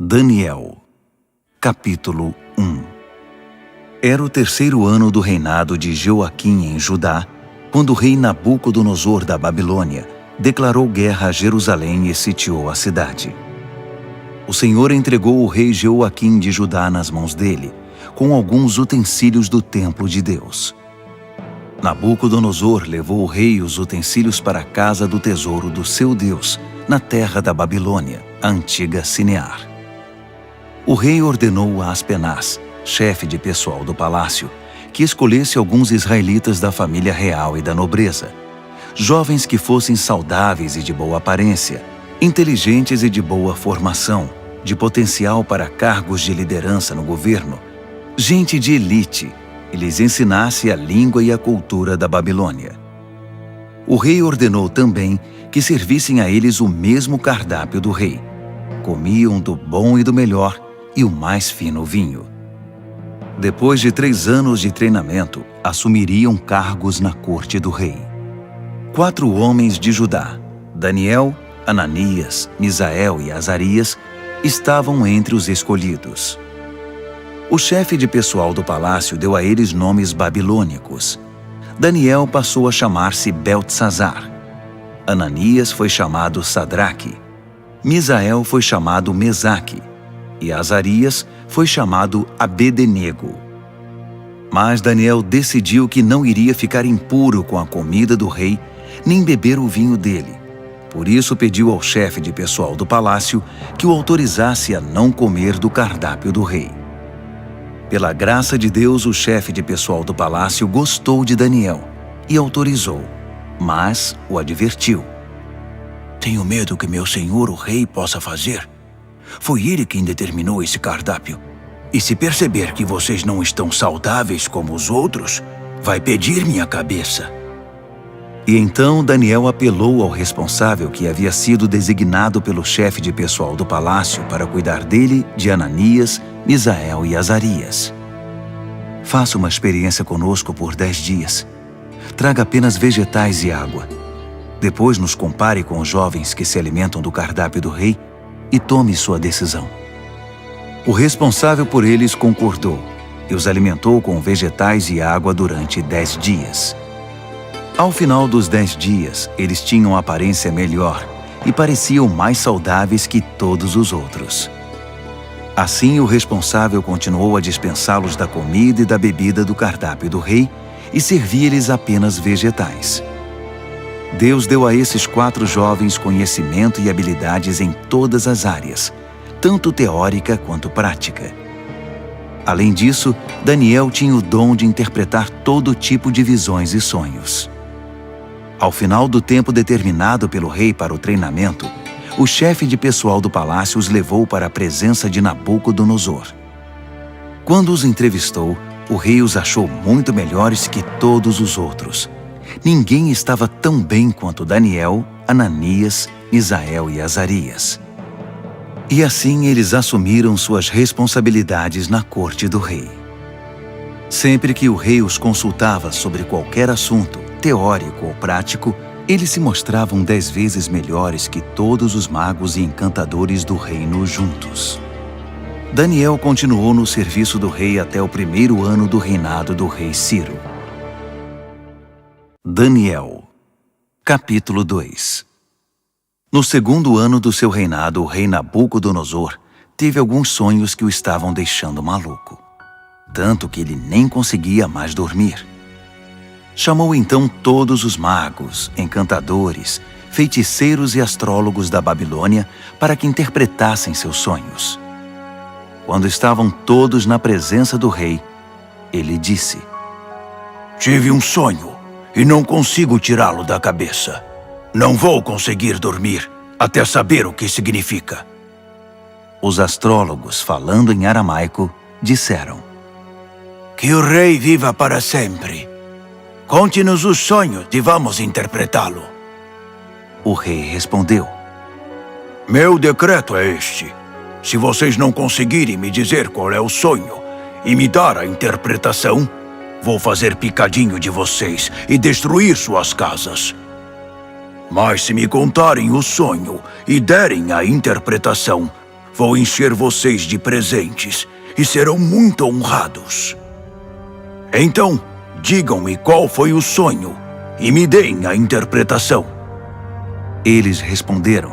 Daniel, capítulo 1. Era o 3º ano do reinado de Joaquim em Judá, quando o rei Nabucodonosor da Babilônia declarou guerra a Jerusalém e sitiou a cidade. O Senhor entregou o rei Joaquim de Judá nas mãos dele, com alguns utensílios do templo de Deus. Nabucodonosor levou o rei e os utensílios para a casa do tesouro do seu Deus, na terra da Babilônia, a antiga Sinear. O rei ordenou a Aspenaz, chefe de pessoal do palácio, que escolhesse alguns israelitas da família real e da nobreza, jovens que fossem saudáveis e de boa aparência, inteligentes e de boa formação, de potencial para cargos de liderança no governo, gente de elite, e lhes ensinasse a língua e a cultura da Babilônia. O rei ordenou também que servissem a eles o mesmo cardápio do rei. Comiam do bom e do melhor e o mais fino vinho. Depois de 3 anos de treinamento, assumiriam cargos na corte do rei. 4 homens de Judá, Daniel, Ananias, Misael e Azarias, estavam entre os escolhidos. O chefe de pessoal do palácio deu a eles nomes babilônicos. Daniel passou a chamar-se Beltesazar. Ananias foi chamado Sadraque. Misael foi chamado Mesaque. E Azarias foi chamado Abed-nego. Mas Daniel decidiu que não iria ficar impuro com a comida do rei, nem beber o vinho dele. Por isso pediu ao chefe de pessoal do palácio que o autorizasse a não comer do cardápio do rei. Pela graça de Deus, o chefe de pessoal do palácio gostou de Daniel e autorizou, mas o advertiu. Tenho medo que meu senhor o rei possa fazer. Foi ele quem determinou esse cardápio. E se perceber que vocês não estão saudáveis como os outros, vai pedir minha cabeça. E então Daniel apelou ao responsável que havia sido designado pelo chefe de pessoal do palácio para cuidar dele, de Ananias, Misael e Azarias. Faça uma experiência conosco por 10 dias. Traga apenas vegetais e água. Depois nos compare com os jovens que se alimentam do cardápio do rei e tome sua decisão. O responsável por eles concordou e os alimentou com vegetais e água durante 10 dias. Ao final dos 10 dias, eles tinham aparência melhor e pareciam mais saudáveis que todos os outros. Assim, o responsável continuou a dispensá-los da comida e da bebida do cardápio do rei e servia-lhes apenas vegetais. Deus deu a esses 4 jovens conhecimento e habilidades em todas as áreas, tanto teórica quanto prática. Além disso, Daniel tinha o dom de interpretar todo tipo de visões e sonhos. Ao final do tempo determinado pelo rei para o treinamento, o chefe de pessoal do palácio os levou para a presença de Nabucodonosor. Quando os entrevistou, o rei os achou muito melhores que todos os outros. Ninguém estava tão bem quanto Daniel, Ananias, Misael e Azarias. E assim eles assumiram suas responsabilidades na corte do rei. Sempre que o rei os consultava sobre qualquer assunto, teórico ou prático, eles se mostravam 10 vezes melhores que todos os magos e encantadores do reino juntos. Daniel continuou no serviço do rei até o 1º ano do reinado do rei Ciro. Daniel, capítulo 2. No 2º ano do seu reinado, o rei Nabucodonosor teve alguns sonhos que o estavam deixando maluco, tanto que ele nem conseguia mais dormir. Chamou então todos os magos, encantadores, feiticeiros e astrólogos da Babilônia para que interpretassem seus sonhos. Quando estavam todos na presença do rei, ele disse: Tive um sonho e não consigo tirá-lo da cabeça. Não vou conseguir dormir até saber o que significa. Os astrólogos, falando em aramaico, disseram: Que o rei viva para sempre. Conte-nos os sonhos e vamos interpretá-lo. O rei respondeu: Meu decreto é este. Se vocês não conseguirem me dizer qual é o sonho e me dar a interpretação, vou fazer picadinho de vocês e destruir suas casas. Mas se me contarem o sonho e derem a interpretação, vou encher vocês de presentes e serão muito honrados. Então, digam-me qual foi o sonho e me deem a interpretação. Eles responderam: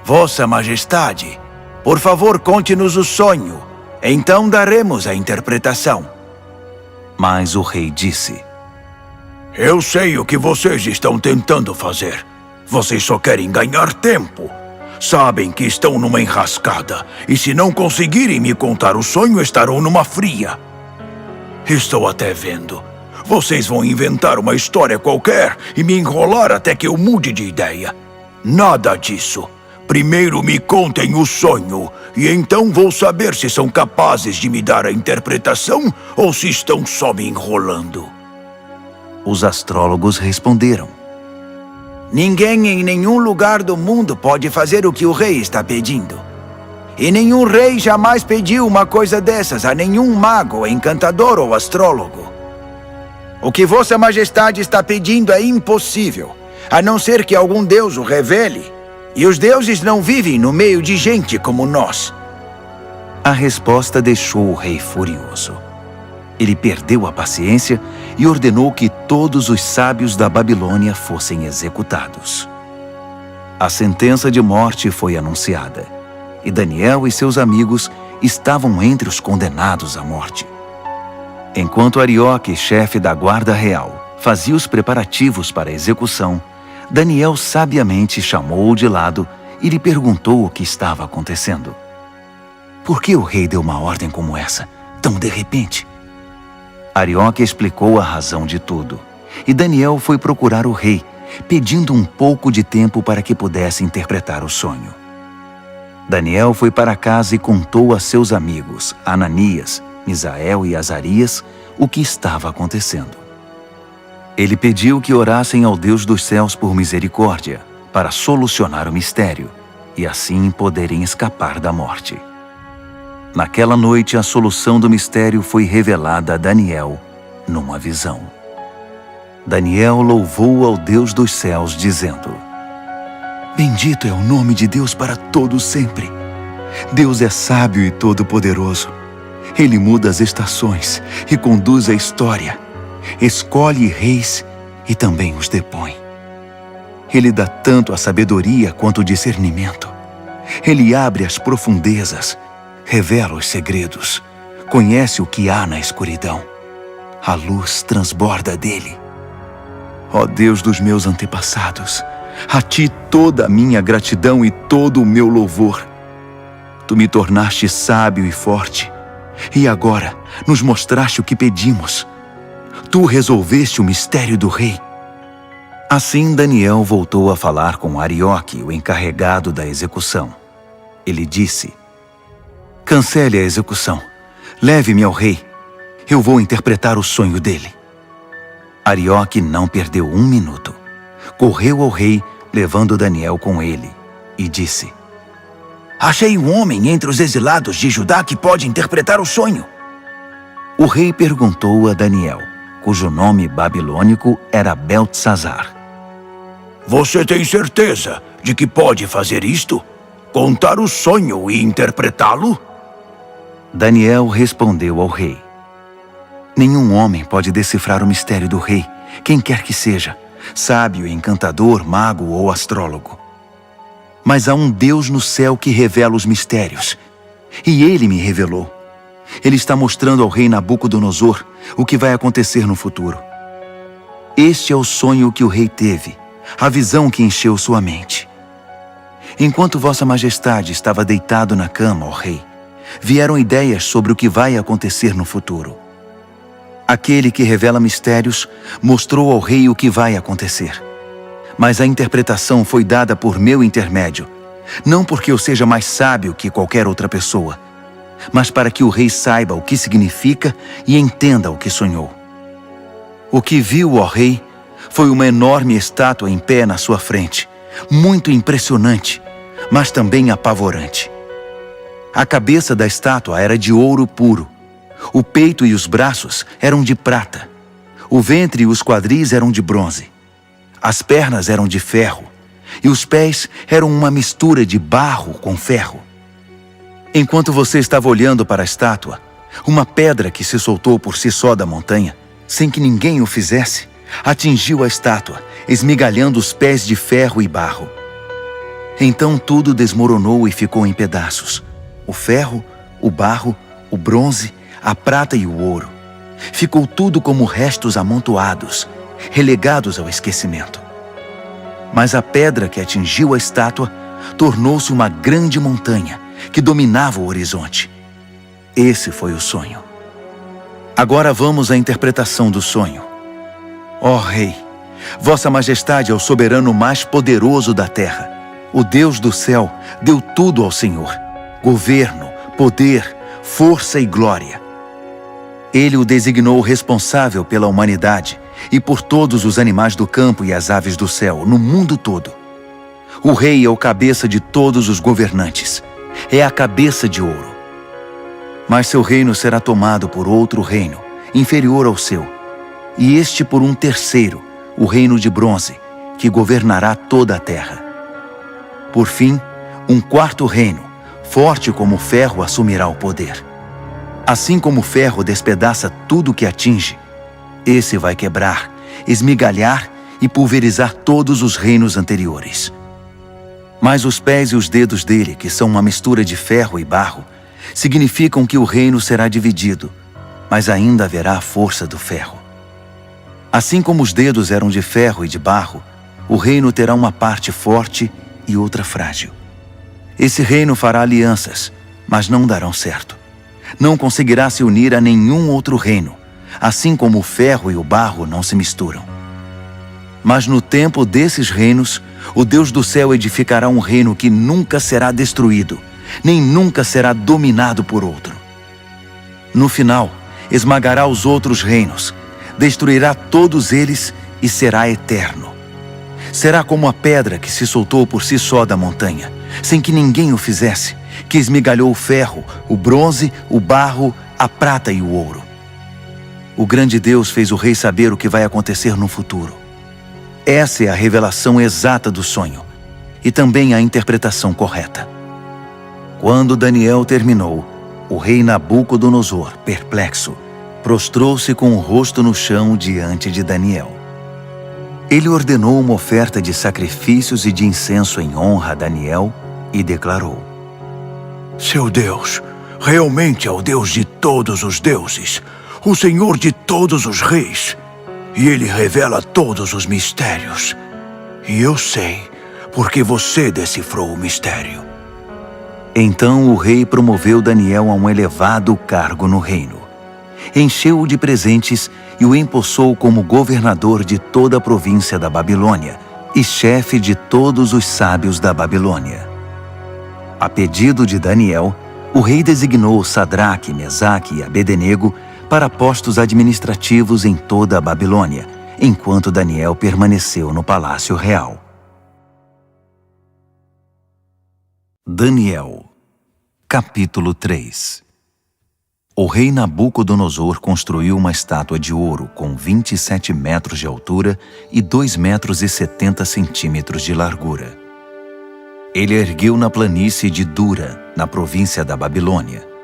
Vossa Majestade, por favor, conte-nos o sonho. Então daremos a interpretação. Mas o rei disse: Eu sei o que vocês estão tentando fazer. Vocês só querem ganhar tempo. Sabem que estão numa enrascada e se não conseguirem me contar o sonho, estarão numa fria. Estou até vendo. Vocês vão inventar uma história qualquer e me enrolar até que eu mude de ideia. Nada disso. Primeiro me contem o sonho e então vou saber se são capazes de me dar a interpretação ou se estão só me enrolando. Os astrólogos responderam: Ninguém em nenhum lugar do mundo pode fazer o que o rei está pedindo. E nenhum rei jamais pediu uma coisa dessas a nenhum mago, encantador ou astrólogo. O que Vossa Majestade está pedindo é impossível, a não ser que algum deus o revele. E os deuses não vivem no meio de gente como nós. A resposta deixou o rei furioso. Ele perdeu a paciência e ordenou que todos os sábios da Babilônia fossem executados. A sentença de morte foi anunciada, e Daniel e seus amigos estavam entre os condenados à morte. Enquanto Arioque, chefe da guarda real, fazia os preparativos para a execução, Daniel sabiamente chamou-o de lado e lhe perguntou o que estava acontecendo. Por que o rei deu uma ordem como essa, tão de repente? Arioque explicou a razão de tudo, e Daniel foi procurar o rei, pedindo um pouco de tempo para que pudesse interpretar o sonho. Daniel foi para casa e contou a seus amigos, Ananias, Misael e Azarias, o que estava acontecendo. Ele pediu que orassem ao Deus dos céus por misericórdia, para solucionar o mistério, e assim poderem escapar da morte. Naquela noite, a solução do mistério foi revelada a Daniel numa visão. Daniel louvou ao Deus dos céus, dizendo: Bendito é o nome de Deus para todo sempre. Deus é sábio e todo-poderoso. Ele muda as estações e conduz a história. Escolhe reis e também os depõe. Ele dá tanto a sabedoria quanto o discernimento. Ele abre as profundezas, revela os segredos, conhece o que há na escuridão. A luz transborda dele. Ó Deus dos meus antepassados, a ti toda a minha gratidão e todo o meu louvor. Tu me tornaste sábio e forte, e agora nos mostraste o que pedimos. Tu resolveste o mistério do rei. Assim Daniel voltou a falar com Arioque, o encarregado da execução. Ele disse: Cancele a execução. Leve-me ao rei. Eu vou interpretar o sonho dele. Arioque não perdeu um minuto. Correu ao rei, levando Daniel com ele, e disse: Achei um homem entre os exilados de Judá que pode interpretar o sonho. O rei perguntou a Daniel, cujo nome babilônico era Beltesazar: Você tem certeza de que pode fazer isto? Contar o sonho e interpretá-lo? Daniel respondeu ao rei: Nenhum homem pode decifrar o mistério do rei, quem quer que seja, sábio, encantador, mago ou astrólogo. Mas há um Deus no céu que revela os mistérios, e ele me revelou. Ele está mostrando ao rei Nabucodonosor o que vai acontecer no futuro. Este é o sonho que o rei teve, a visão que encheu sua mente. Enquanto Vossa Majestade estava deitado na cama, ó rei, vieram ideias sobre o que vai acontecer no futuro. Aquele que revela mistérios mostrou ao rei o que vai acontecer. Mas a interpretação foi dada por meu intermédio, não porque eu seja mais sábio que qualquer outra pessoa, mas para que o rei saiba o que significa e entenda o que sonhou. O que viu, ó rei, foi uma enorme estátua em pé na sua frente, muito impressionante, mas também apavorante. A cabeça da estátua era de ouro puro, o peito e os braços eram de prata, o ventre e os quadris eram de bronze, as pernas eram de ferro, e os pés eram uma mistura de barro com ferro. Enquanto você estava olhando para a estátua, uma pedra que se soltou por si só da montanha, sem que ninguém o fizesse, atingiu a estátua, esmigalhando os pés de ferro e barro. Então tudo desmoronou e ficou em pedaços. O ferro, o barro, o bronze, a prata e o ouro. Ficou tudo como restos amontoados, relegados ao esquecimento. Mas a pedra que atingiu a estátua tornou-se uma grande montanha que dominava o horizonte. Esse foi o sonho. Agora vamos à interpretação do sonho. Ó Rei, Vossa Majestade é o soberano mais poderoso da terra. O Deus do céu deu tudo ao Senhor: governo, poder, força e glória. Ele o designou responsável pela humanidade e por todos os animais do campo e as aves do céu, no mundo todo. O rei é o cabeça de todos os governantes. É a cabeça de ouro. Mas seu reino será tomado por outro reino, inferior ao seu, e este por um terceiro, o reino de bronze, que governará toda a terra. Por fim, um quarto reino, forte como o ferro, assumirá o poder. Assim como o ferro despedaça tudo que atinge, esse vai quebrar, esmigalhar e pulverizar todos os reinos anteriores. Mas os pés e os dedos dele, que são uma mistura de ferro e barro, significam que o reino será dividido, mas ainda haverá a força do ferro. Assim como os dedos eram de ferro e de barro, o reino terá uma parte forte e outra frágil. Esse reino fará alianças, mas não darão certo. Não conseguirá se unir a nenhum outro reino, assim como o ferro e o barro não se misturam. Mas no tempo desses reinos, o Deus do céu edificará um reino que nunca será destruído, nem nunca será dominado por outro. No final, esmagará os outros reinos, destruirá todos eles e será eterno. Será como a pedra que se soltou por si só da montanha, sem que ninguém o fizesse, que esmigalhou o ferro, o bronze, o barro, a prata e o ouro. O grande Deus fez o rei saber o que vai acontecer no futuro. Essa é a revelação exata do sonho, e também a interpretação correta. Quando Daniel terminou, o rei Nabucodonosor, perplexo, prostrou-se com o rosto no chão diante de Daniel. Ele ordenou uma oferta de sacrifícios e de incenso em honra a Daniel e declarou: Seu Deus realmente é o Deus de todos os deuses, o Senhor de todos os reis, e Ele revela todos os mistérios. E eu sei, porque você decifrou o mistério. Então o rei promoveu Daniel a um elevado cargo no reino. Encheu-o de presentes e o empossou como governador de toda a província da Babilônia e chefe de todos os sábios da Babilônia. A pedido de Daniel, o rei designou Sadraque, Mesaque e Abednego para postos administrativos em toda a Babilônia, enquanto Daniel permaneceu no palácio real. Daniel, capítulo 3. O rei Nabucodonosor construiu uma estátua de ouro com 27 metros de altura e 2,70 metros de largura. Ele a ergueu na planície de Dura, na província da Babilônia.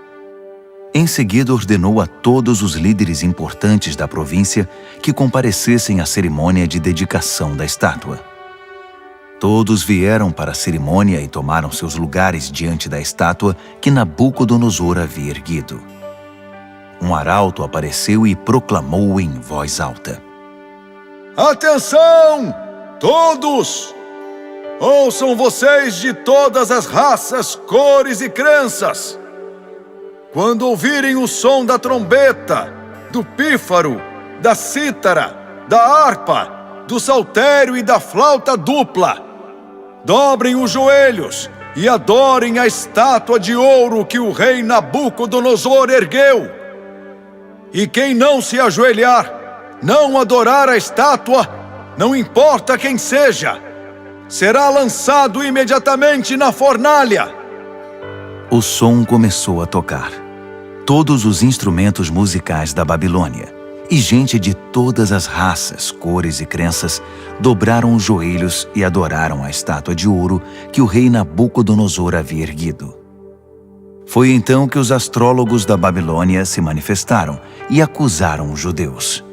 Em seguida ordenou a todos os líderes importantes da província que comparecessem à cerimônia de dedicação da estátua. Todos vieram para a cerimônia e tomaram seus lugares diante da estátua que Nabucodonosor havia erguido. Um arauto apareceu e proclamou em voz alta: Atenção, todos! Ouçam vocês de todas as raças, cores e crenças! Quando ouvirem o som da trombeta, do pífaro, da cítara, da harpa, do saltério e da flauta dupla, dobrem os joelhos e adorem a estátua de ouro que o rei Nabucodonosor ergueu. E quem não se ajoelhar, não adorar a estátua, não importa quem seja, será lançado imediatamente na fornalha. O som começou a tocar. Todos os instrumentos musicais da Babilônia e gente de todas as raças, cores e crenças dobraram os joelhos e adoraram a estátua de ouro que o rei Nabucodonosor havia erguido. Foi então que os astrólogos da Babilônia se manifestaram e acusaram os judeus.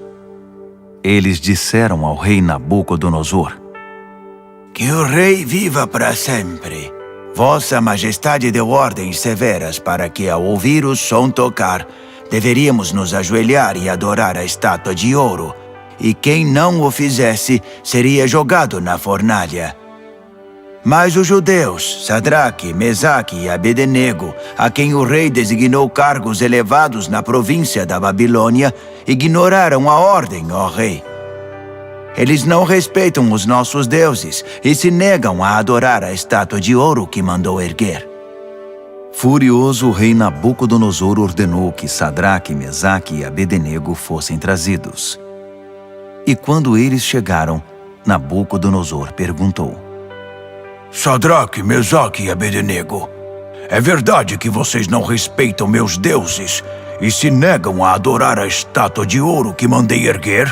Eles disseram ao rei Nabucodonosor: Que o rei viva para sempre. Vossa Majestade deu ordens severas para que, ao ouvir o som tocar, deveríamos nos ajoelhar e adorar a estátua de ouro, e quem não o fizesse seria jogado na fornalha. Mas os judeus, Sadraque, Mesaque e Abednego, a quem o rei designou cargos elevados na província da Babilônia, ignoraram a ordem, ó rei. Eles não respeitam os nossos deuses e se negam a adorar a estátua de ouro que mandou erguer. Furioso, o rei Nabucodonosor ordenou que Sadraque, Mesaque e Abednego fossem trazidos. E quando eles chegaram, Nabucodonosor perguntou: Sadraque, Mesaque e Abednego, é verdade que vocês não respeitam meus deuses e se negam a adorar a estátua de ouro que mandei erguer?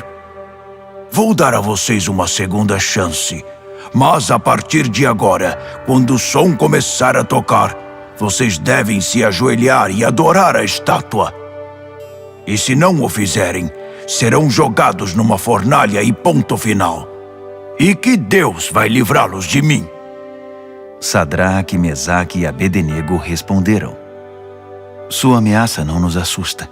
Vou dar a vocês uma segunda chance, mas a partir de agora, quando o som começar a tocar, vocês devem se ajoelhar e adorar a estátua. E se não o fizerem, serão jogados numa fornalha e ponto final. E que Deus vai livrá-los de mim? Sadraque, Mesaque e Abednego responderam: Sua ameaça não nos assusta.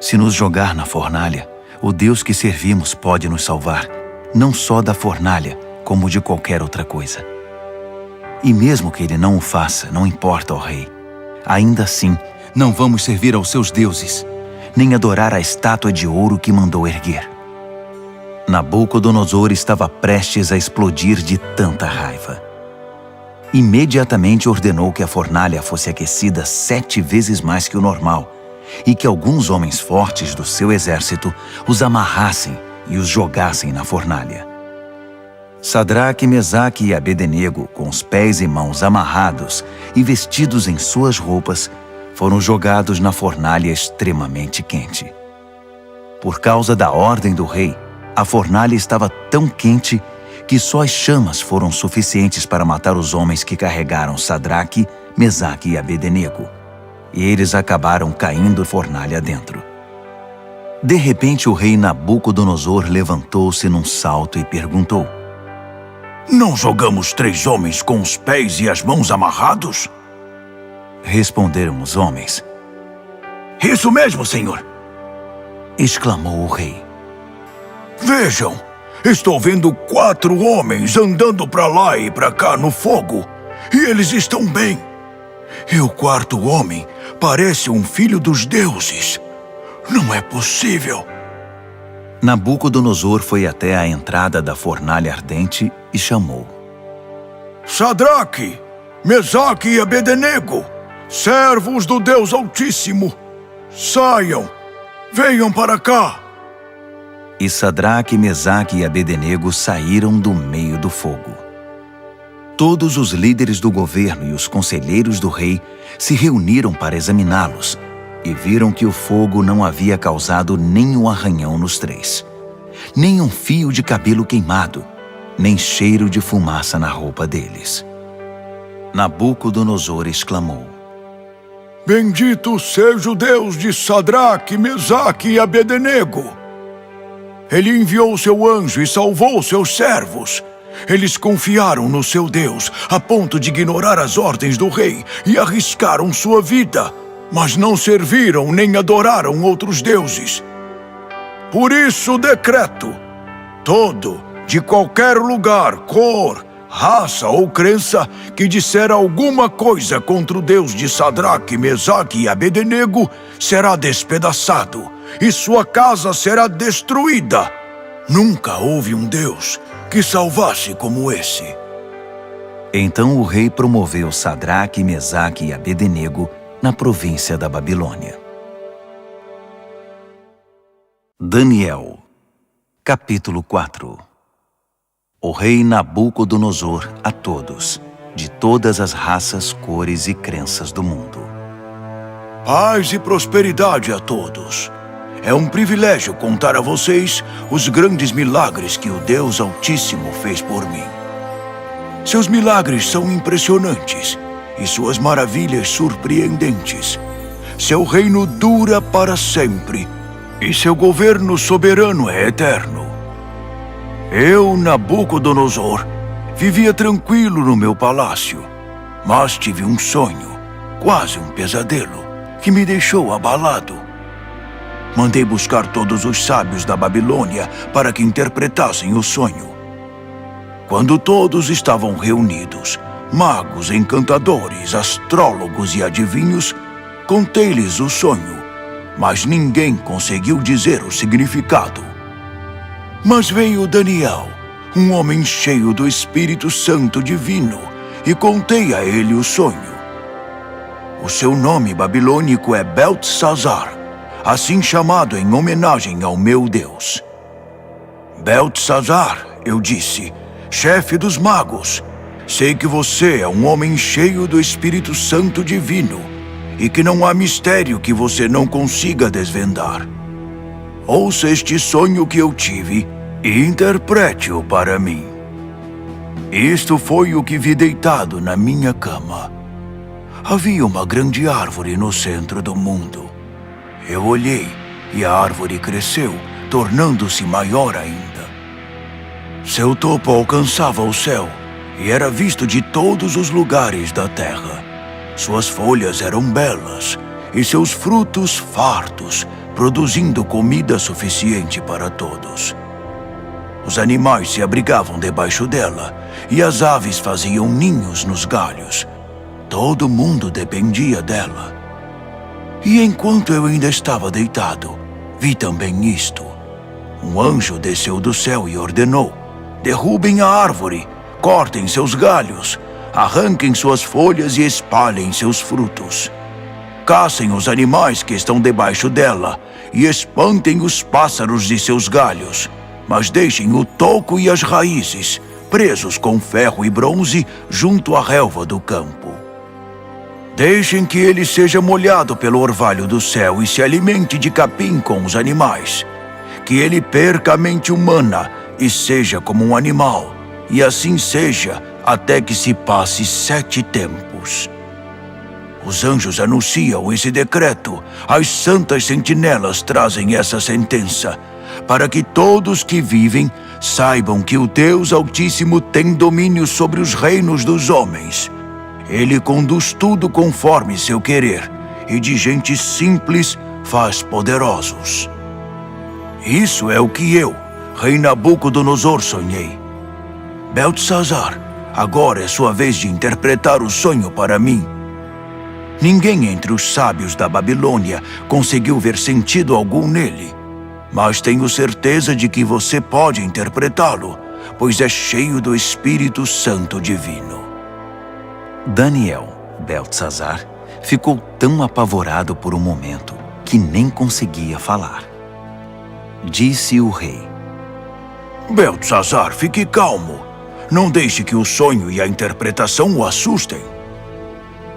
Se nos jogar na fornalha, o Deus que servimos pode nos salvar, não só da fornalha, como de qualquer outra coisa. E mesmo que ele não o faça, não importa, ó rei. Ainda assim, não vamos servir aos seus deuses, nem adorar a estátua de ouro que mandou erguer. Nabucodonosor estava prestes a explodir de tanta raiva. Imediatamente ordenou que a fornalha fosse aquecida 7 vezes mais que o normal e que alguns homens fortes do seu exército os amarrassem e os jogassem na fornalha. Sadraque, Mesaque e Abednego, com os pés e mãos amarrados e vestidos em suas roupas, foram jogados na fornalha extremamente quente. Por causa da ordem do rei, a fornalha estava tão quente que só as chamas foram suficientes para matar os homens que carregaram Sadraque, Mesaque e Abednego. E eles acabaram caindo fornalha dentro. De repente, o rei Nabucodonosor levantou-se num salto e perguntou: Não jogamos 3 homens com os pés e as mãos amarrados? Responderam os homens. Isso mesmo, senhor! Exclamou o rei. Vejam, estou vendo 4 homens andando para lá e para cá no fogo, e eles estão bem. E o 4º homem parece um filho dos deuses. Não é possível. Nabucodonosor foi até a entrada da fornalha ardente e chamou: Sadraque, Mesaque e Abednego, servos do Deus Altíssimo, saiam, venham para cá. E Sadraque, Mesaque e Abednego saíram do meio do fogo. Todos os líderes do governo e os conselheiros do rei se reuniram para examiná-los e viram que o fogo não havia causado nenhum arranhão nos 3, nem um fio de cabelo queimado, nem cheiro de fumaça na roupa deles. Nabucodonosor exclamou: Bendito seja o Deus de Sadraque, Mesaque e Abednego! Ele enviou seu anjo e salvou seus servos. Eles confiaram no seu Deus a ponto de ignorar as ordens do rei e arriscaram sua vida, mas não serviram nem adoraram outros deuses. Por isso decreto: todo, de qualquer lugar, cor, raça ou crença, que disser alguma coisa contra o Deus de Sadraque, Mesaque e Abednego, será despedaçado, e sua casa será destruída. Nunca houve um Deus que salvasse como esse. Então o rei promoveu Sadraque, Mesaque e Abednego na província da Babilônia. Daniel, capítulo 4. O rei Nabucodonosor a todos, de todas as raças, cores e crenças do mundo. Paz e prosperidade a todos. É um privilégio contar a vocês os grandes milagres que o Deus Altíssimo fez por mim. Seus milagres são impressionantes e suas maravilhas surpreendentes. Seu reino dura para sempre e seu governo soberano é eterno. Eu, Nabucodonosor, vivia tranquilo no meu palácio, mas tive um sonho, quase um pesadelo, que me deixou abalado. Mandei buscar todos os sábios da Babilônia para que interpretassem o sonho. Quando todos estavam reunidos, magos, encantadores, astrólogos e adivinhos, contei-lhes o sonho, mas ninguém conseguiu dizer o significado. Mas veio Daniel, um homem cheio do Espírito Santo divino, e contei a ele o sonho. O seu nome babilônico é Beltesazar, assim chamado em homenagem ao meu Deus. Beltesazar, eu disse, chefe dos magos, sei que você é um homem cheio do Espírito Santo divino e que não há mistério que você não consiga desvendar. Ouça este sonho que eu tive e interprete-o para mim. Isto foi o que vi deitado na minha cama. Havia uma grande árvore no centro do mundo. Eu olhei e a árvore cresceu, tornando-se maior ainda. Seu topo alcançava o céu e era visto de todos os lugares da terra. Suas folhas eram belas e seus frutos fartos, produzindo comida suficiente para todos. Os animais se abrigavam debaixo dela e as aves faziam ninhos nos galhos. Todo mundo dependia dela. E enquanto eu ainda estava deitado, vi também isto. Um anjo desceu do céu e ordenou: derrubem a árvore, cortem seus galhos, arranquem suas folhas e espalhem seus frutos. Caçem os animais que estão debaixo dela e espantem os pássaros de seus galhos, mas deixem o toco e as raízes presos com ferro e bronze junto à relva do campo. Deixem que ele seja molhado pelo orvalho do céu e se alimente de capim com os animais. Que ele perca a mente humana e seja como um animal, e assim seja até que se passe 7 tempos. Os anjos anunciam esse decreto, as santas sentinelas trazem essa sentença, para que todos que vivem saibam que o Deus Altíssimo tem domínio sobre os reinos dos homens. Ele conduz tudo conforme seu querer, e de gente simples faz poderosos. Isso é o que eu, rei Nabucodonosor, sonhei. Beltesazar, agora é sua vez de interpretar o sonho para mim. Ninguém entre os sábios da Babilônia conseguiu ver sentido algum nele, mas tenho certeza de que você pode interpretá-lo, pois é cheio do Espírito Santo divino. Daniel, Beltesazar, ficou tão apavorado por um momento que nem conseguia falar. Disse o rei: Beltesazar, fique calmo. Não deixe que o sonho e a interpretação o assustem.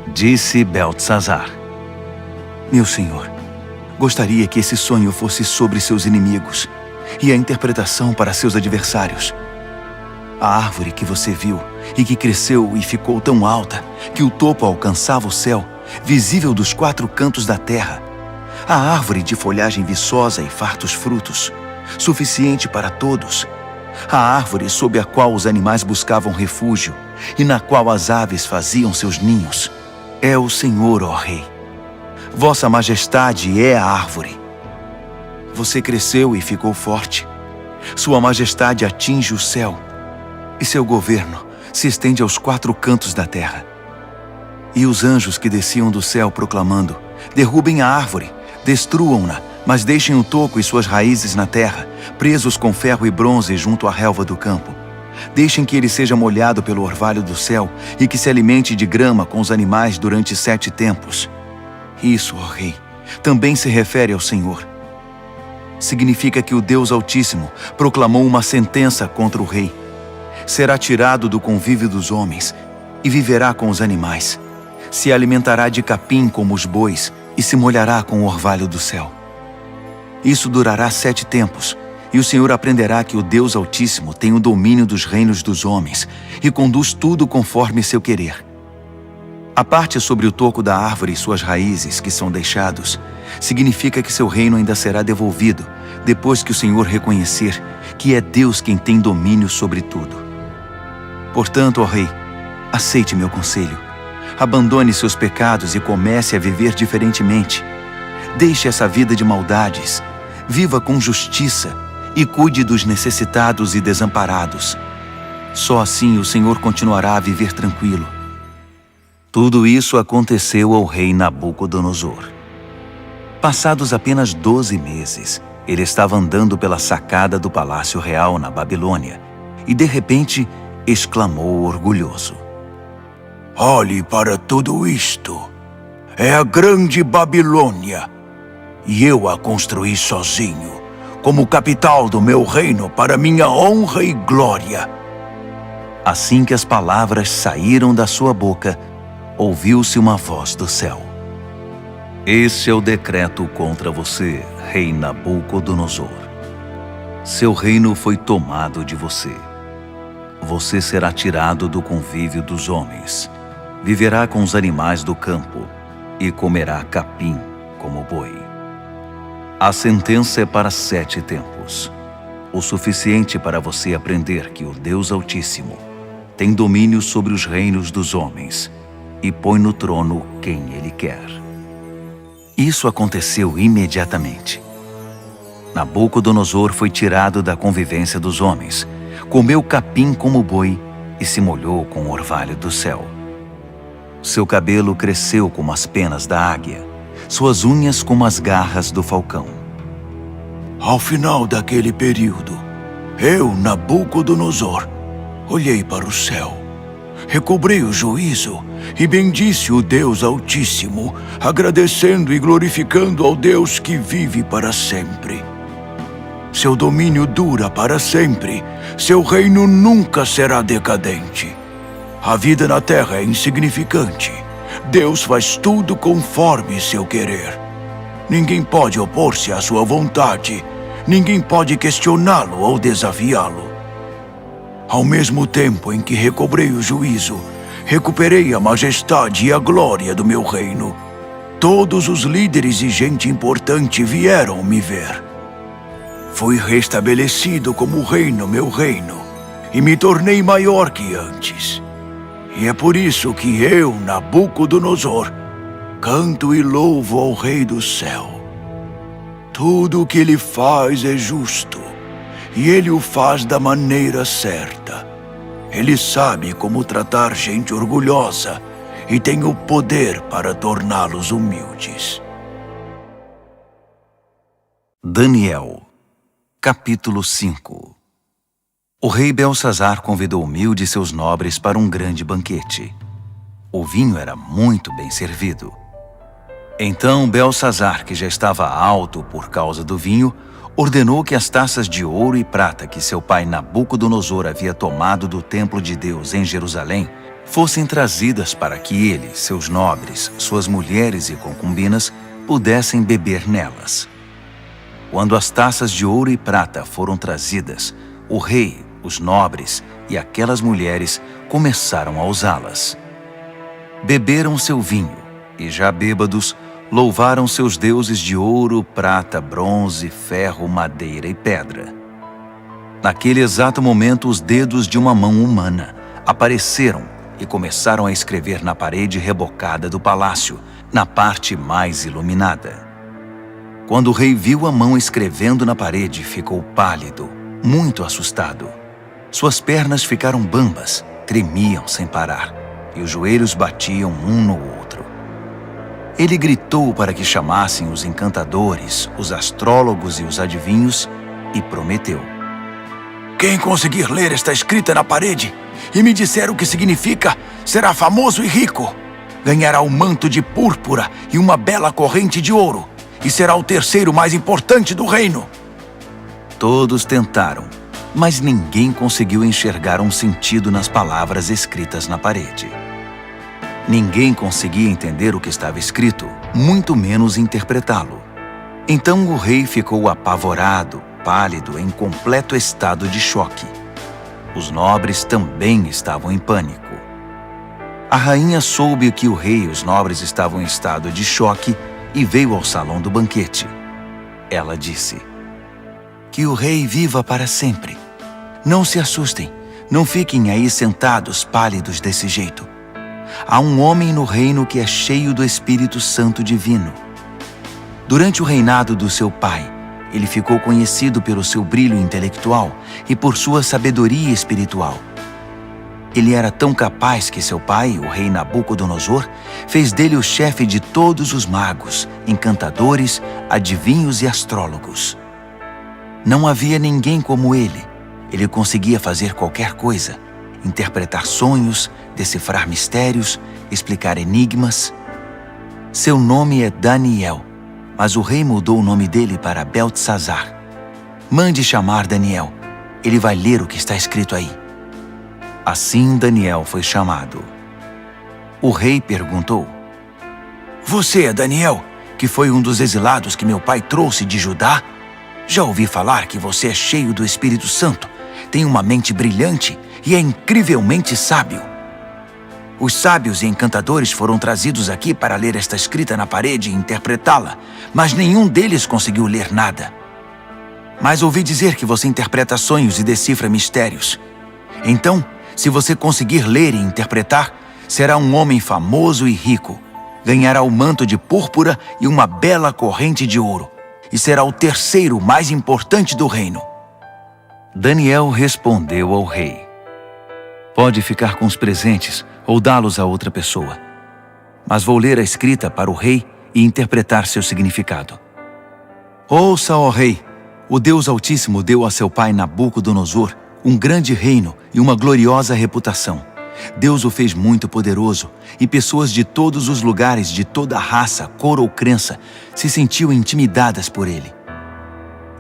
Disse Beltesazar: meu senhor, gostaria que esse sonho fosse sobre seus inimigos e a interpretação para seus adversários. A árvore que você viu e que cresceu e ficou tão alta que o topo alcançava o céu, visível dos 4 cantos da terra. A árvore de folhagem viçosa e fartos frutos, suficiente para todos. A árvore sob a qual os animais buscavam refúgio e na qual as aves faziam seus ninhos. É o Senhor, ó Rei. Vossa Majestade é a árvore. Você cresceu e ficou forte. Sua Majestade atinge o céu e seu governo se estende aos 4 cantos da terra. E os anjos que desciam do céu proclamando: derrubem a árvore, destruam-na, mas deixem o toco e suas raízes na terra, presos com ferro e bronze junto à relva do campo. Deixem que ele seja molhado pelo orvalho do céu e que se alimente de grama com os animais durante 7 tempos. Isso, ó Rei, também se refere ao Senhor. Significa que o Deus Altíssimo proclamou uma sentença contra o rei. Será tirado do convívio dos homens e viverá com os animais. Se alimentará de capim como os bois e se molhará com o orvalho do céu. Isso durará 7 tempos, e o Senhor aprenderá que o Deus Altíssimo tem o domínio dos reinos dos homens e conduz tudo conforme seu querer. A parte sobre o toco da árvore e suas raízes que são deixados, significa que seu reino ainda será devolvido, depois que o Senhor reconhecer que é Deus quem tem domínio sobre tudo. Portanto, ó rei, aceite meu conselho. Abandone seus pecados e comece a viver diferentemente. Deixe essa vida de maldades, viva com justiça e cuide dos necessitados e desamparados. Só assim o Senhor continuará a viver tranquilo. Tudo isso aconteceu ao rei Nabucodonosor. Passados apenas 12 meses, ele estava andando pela sacada do palácio real na Babilônia e, de repente, exclamou orgulhoso: Olhe para tudo isto. É a grande Babilônia. E eu a construí sozinho, como capital do meu reino para minha honra e glória. Assim que as palavras saíram da sua boca, ouviu-se uma voz do céu: Este é o decreto contra você, rei Nabucodonosor. Seu reino foi tomado de você. Você será tirado do convívio dos homens, viverá com os animais do campo e comerá capim como boi. A sentença é para 7 tempos, o suficiente para você aprender que o Deus Altíssimo tem domínio sobre os reinos dos homens e põe no trono quem Ele quer. Isso aconteceu imediatamente. Nabucodonosor foi tirado da convivência dos homens, comeu capim como boi e se molhou com o orvalho do céu. Seu cabelo cresceu como as penas da águia, suas unhas como as garras do falcão. Ao final daquele período, eu, Nabucodonosor, olhei para o céu, recobrei o juízo e bendisse o Deus Altíssimo, agradecendo e glorificando ao Deus que vive para sempre. Seu domínio dura para sempre, seu reino nunca será decadente. A vida na terra é insignificante. Deus faz tudo conforme seu querer. Ninguém pode opor-se à sua vontade. Ninguém pode questioná-lo ou desafiá-lo. Ao mesmo tempo em que recobrei o juízo, recuperei a majestade e a glória do meu reino. Todos os líderes e gente importante vieram me ver. Fui restabelecido como rei no meu reino e me tornei maior que antes. E é por isso que eu, Nabucodonosor, canto e louvo ao Rei do céu. Tudo o que ele faz é justo, e ele o faz da maneira certa. Ele sabe como tratar gente orgulhosa e tem o poder para torná-los humildes. Daniel, capítulo 5. O rei Belsazar convidou Humilde e seus nobres para um grande banquete. O vinho era muito bem servido. Então Belsazar, que já estava alto por causa do vinho, ordenou que as taças de ouro e prata que seu pai Nabucodonosor havia tomado do templo de Deus em Jerusalém fossem trazidas para que ele, seus nobres, suas mulheres e concubinas pudessem beber nelas. Quando as taças de ouro e prata foram trazidas, o rei, os nobres e aquelas mulheres começaram a usá-las. Beberam seu vinho e, já bêbados, louvaram seus deuses de ouro, prata, bronze, ferro, madeira e pedra. Naquele exato momento, os dedos de uma mão humana apareceram e começaram a escrever na parede rebocada do palácio, na parte mais iluminada. Quando o rei viu a mão escrevendo na parede, ficou pálido, muito assustado. Suas pernas ficaram bambas, tremiam sem parar, e os joelhos batiam um no outro. Ele gritou para que chamassem os encantadores, os astrólogos e os adivinhos, e prometeu: Quem conseguir ler esta escrita na parede e me disser o que significa, será famoso e rico. Ganhará um manto de púrpura e uma bela corrente de ouro, e será o terceiro mais importante do reino. Todos tentaram, mas ninguém conseguiu enxergar um sentido nas palavras escritas na parede. Ninguém conseguia entender o que estava escrito, muito menos interpretá-lo. Então o rei ficou apavorado, pálido, em completo estado de choque. Os nobres também estavam em pânico. A rainha soube que o rei e os nobres estavam em estado de choque e veio ao salão do banquete. Ela disse: "Que o rei viva para sempre. Não se assustem, não fiquem aí sentados pálidos desse jeito. Há um homem no reino que é cheio do Espírito Santo divino. Durante o reinado do seu pai, ele ficou conhecido pelo seu brilho intelectual e por sua sabedoria espiritual. Ele era tão capaz que seu pai, o rei Nabucodonosor, fez dele o chefe de todos os magos, encantadores, adivinhos e astrólogos. Não havia ninguém como ele. Ele conseguia fazer qualquer coisa: interpretar sonhos, decifrar mistérios, explicar enigmas. Seu nome é Daniel, mas o rei mudou o nome dele para Beltesazar. Mande chamar Daniel. Ele vai ler o que está escrito aí." Assim Daniel foi chamado. O rei perguntou: "Você é Daniel, que foi um dos exilados que meu pai trouxe de Judá? Já ouvi falar que você é cheio do Espírito Santo, tem uma mente brilhante e é incrivelmente sábio. Os sábios e encantadores foram trazidos aqui para ler esta escrita na parede e interpretá-la, mas nenhum deles conseguiu ler nada. Mas ouvi dizer que você interpreta sonhos e decifra mistérios. Então, se você conseguir ler e interpretar, será um homem famoso e rico. Ganhará o manto de púrpura e uma bela corrente de ouro, e será o terceiro mais importante do reino." Daniel respondeu ao rei: "Pode ficar com os presentes ou dá-los a outra pessoa. Mas vou ler a escrita para o rei e interpretar seu significado. Ouça, ó rei, o Deus Altíssimo deu a seu pai Nabucodonosor um grande reino e uma gloriosa reputação. Deus o fez muito poderoso, e pessoas de todos os lugares, de toda raça, cor ou crença, se sentiam intimidadas por ele.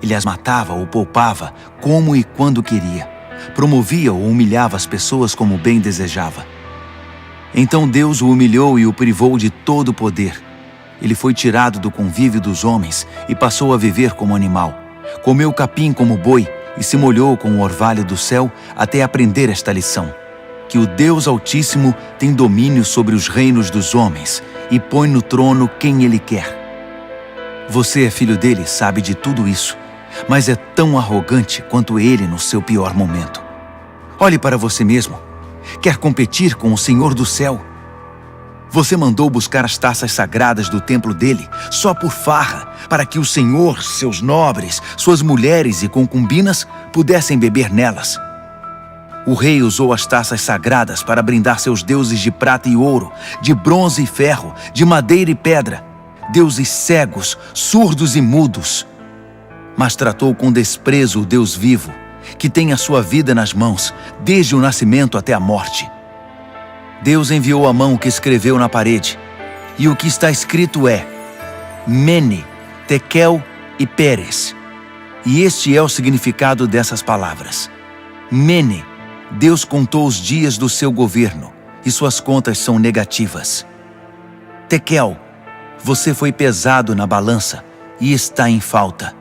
Ele as matava ou poupava, como e quando queria. Promovia ou humilhava as pessoas como bem desejava. Então Deus o humilhou e o privou de todo o poder. Ele foi tirado do convívio dos homens e passou a viver como animal. Comeu capim como boi e se molhou com o orvalho do céu até aprender esta lição: que o Deus Altíssimo tem domínio sobre os reinos dos homens e põe no trono quem ele quer. Você é filho dele, sabe de tudo isso, mas é tão arrogante quanto ele no seu pior momento. Olhe para você mesmo. Quer competir com o Senhor do céu? Você mandou buscar as taças sagradas do templo dele só por farra, para que o Senhor, seus nobres, suas mulheres e concubinas pudessem beber nelas. O rei usou as taças sagradas para brindar seus deuses de prata e ouro, de bronze e ferro, de madeira e pedra, deuses cegos, surdos e mudos. Mas tratou com desprezo o Deus vivo, que tem a sua vida nas mãos, desde o nascimento até a morte. Deus enviou a mão que escreveu na parede, e o que está escrito é: Mene, Tekel e Peres. E este é o significado dessas palavras. Mene, Deus contou os dias do seu governo, e suas contas são negativas. Tekel, você foi pesado na balança e está em falta.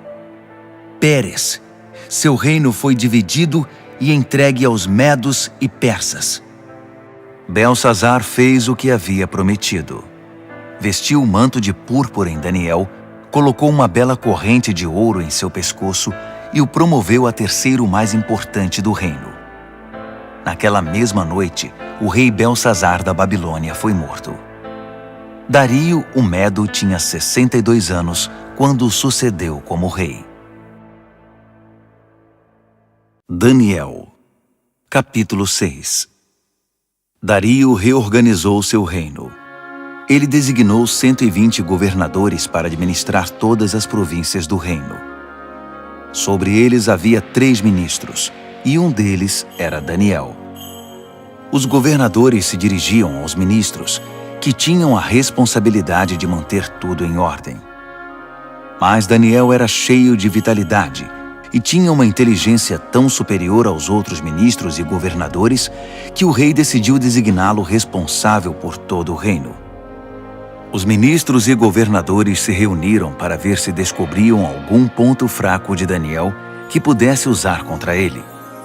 Peres, seu reino foi dividido e entregue aos medos e persas. Beltesazar fez o que havia prometido. Vestiu o manto de púrpura em Daniel, colocou uma bela corrente de ouro em seu pescoço e o promoveu a terceiro mais importante do reino. Naquela mesma noite, o rei Beltesazar da Babilônia foi morto. Dario, o Medo, tinha 62 anos quando o sucedeu como rei. Daniel, capítulo 6. Dario reorganizou seu reino. Ele designou 120 governadores para administrar todas as províncias do reino. Sobre eles havia 3 ministros, e um deles era Daniel. Os governadores se dirigiam aos ministros, que tinham a responsabilidade de manter tudo em ordem. Mas Daniel era cheio de vitalidade e tinha uma inteligência tão superior aos outros ministros e governadores que o rei decidiu designá-lo responsável por todo o reino. Os ministros e governadores se reuniram para ver se descobriam algum ponto fraco de Daniel que pudesse usar contra ele,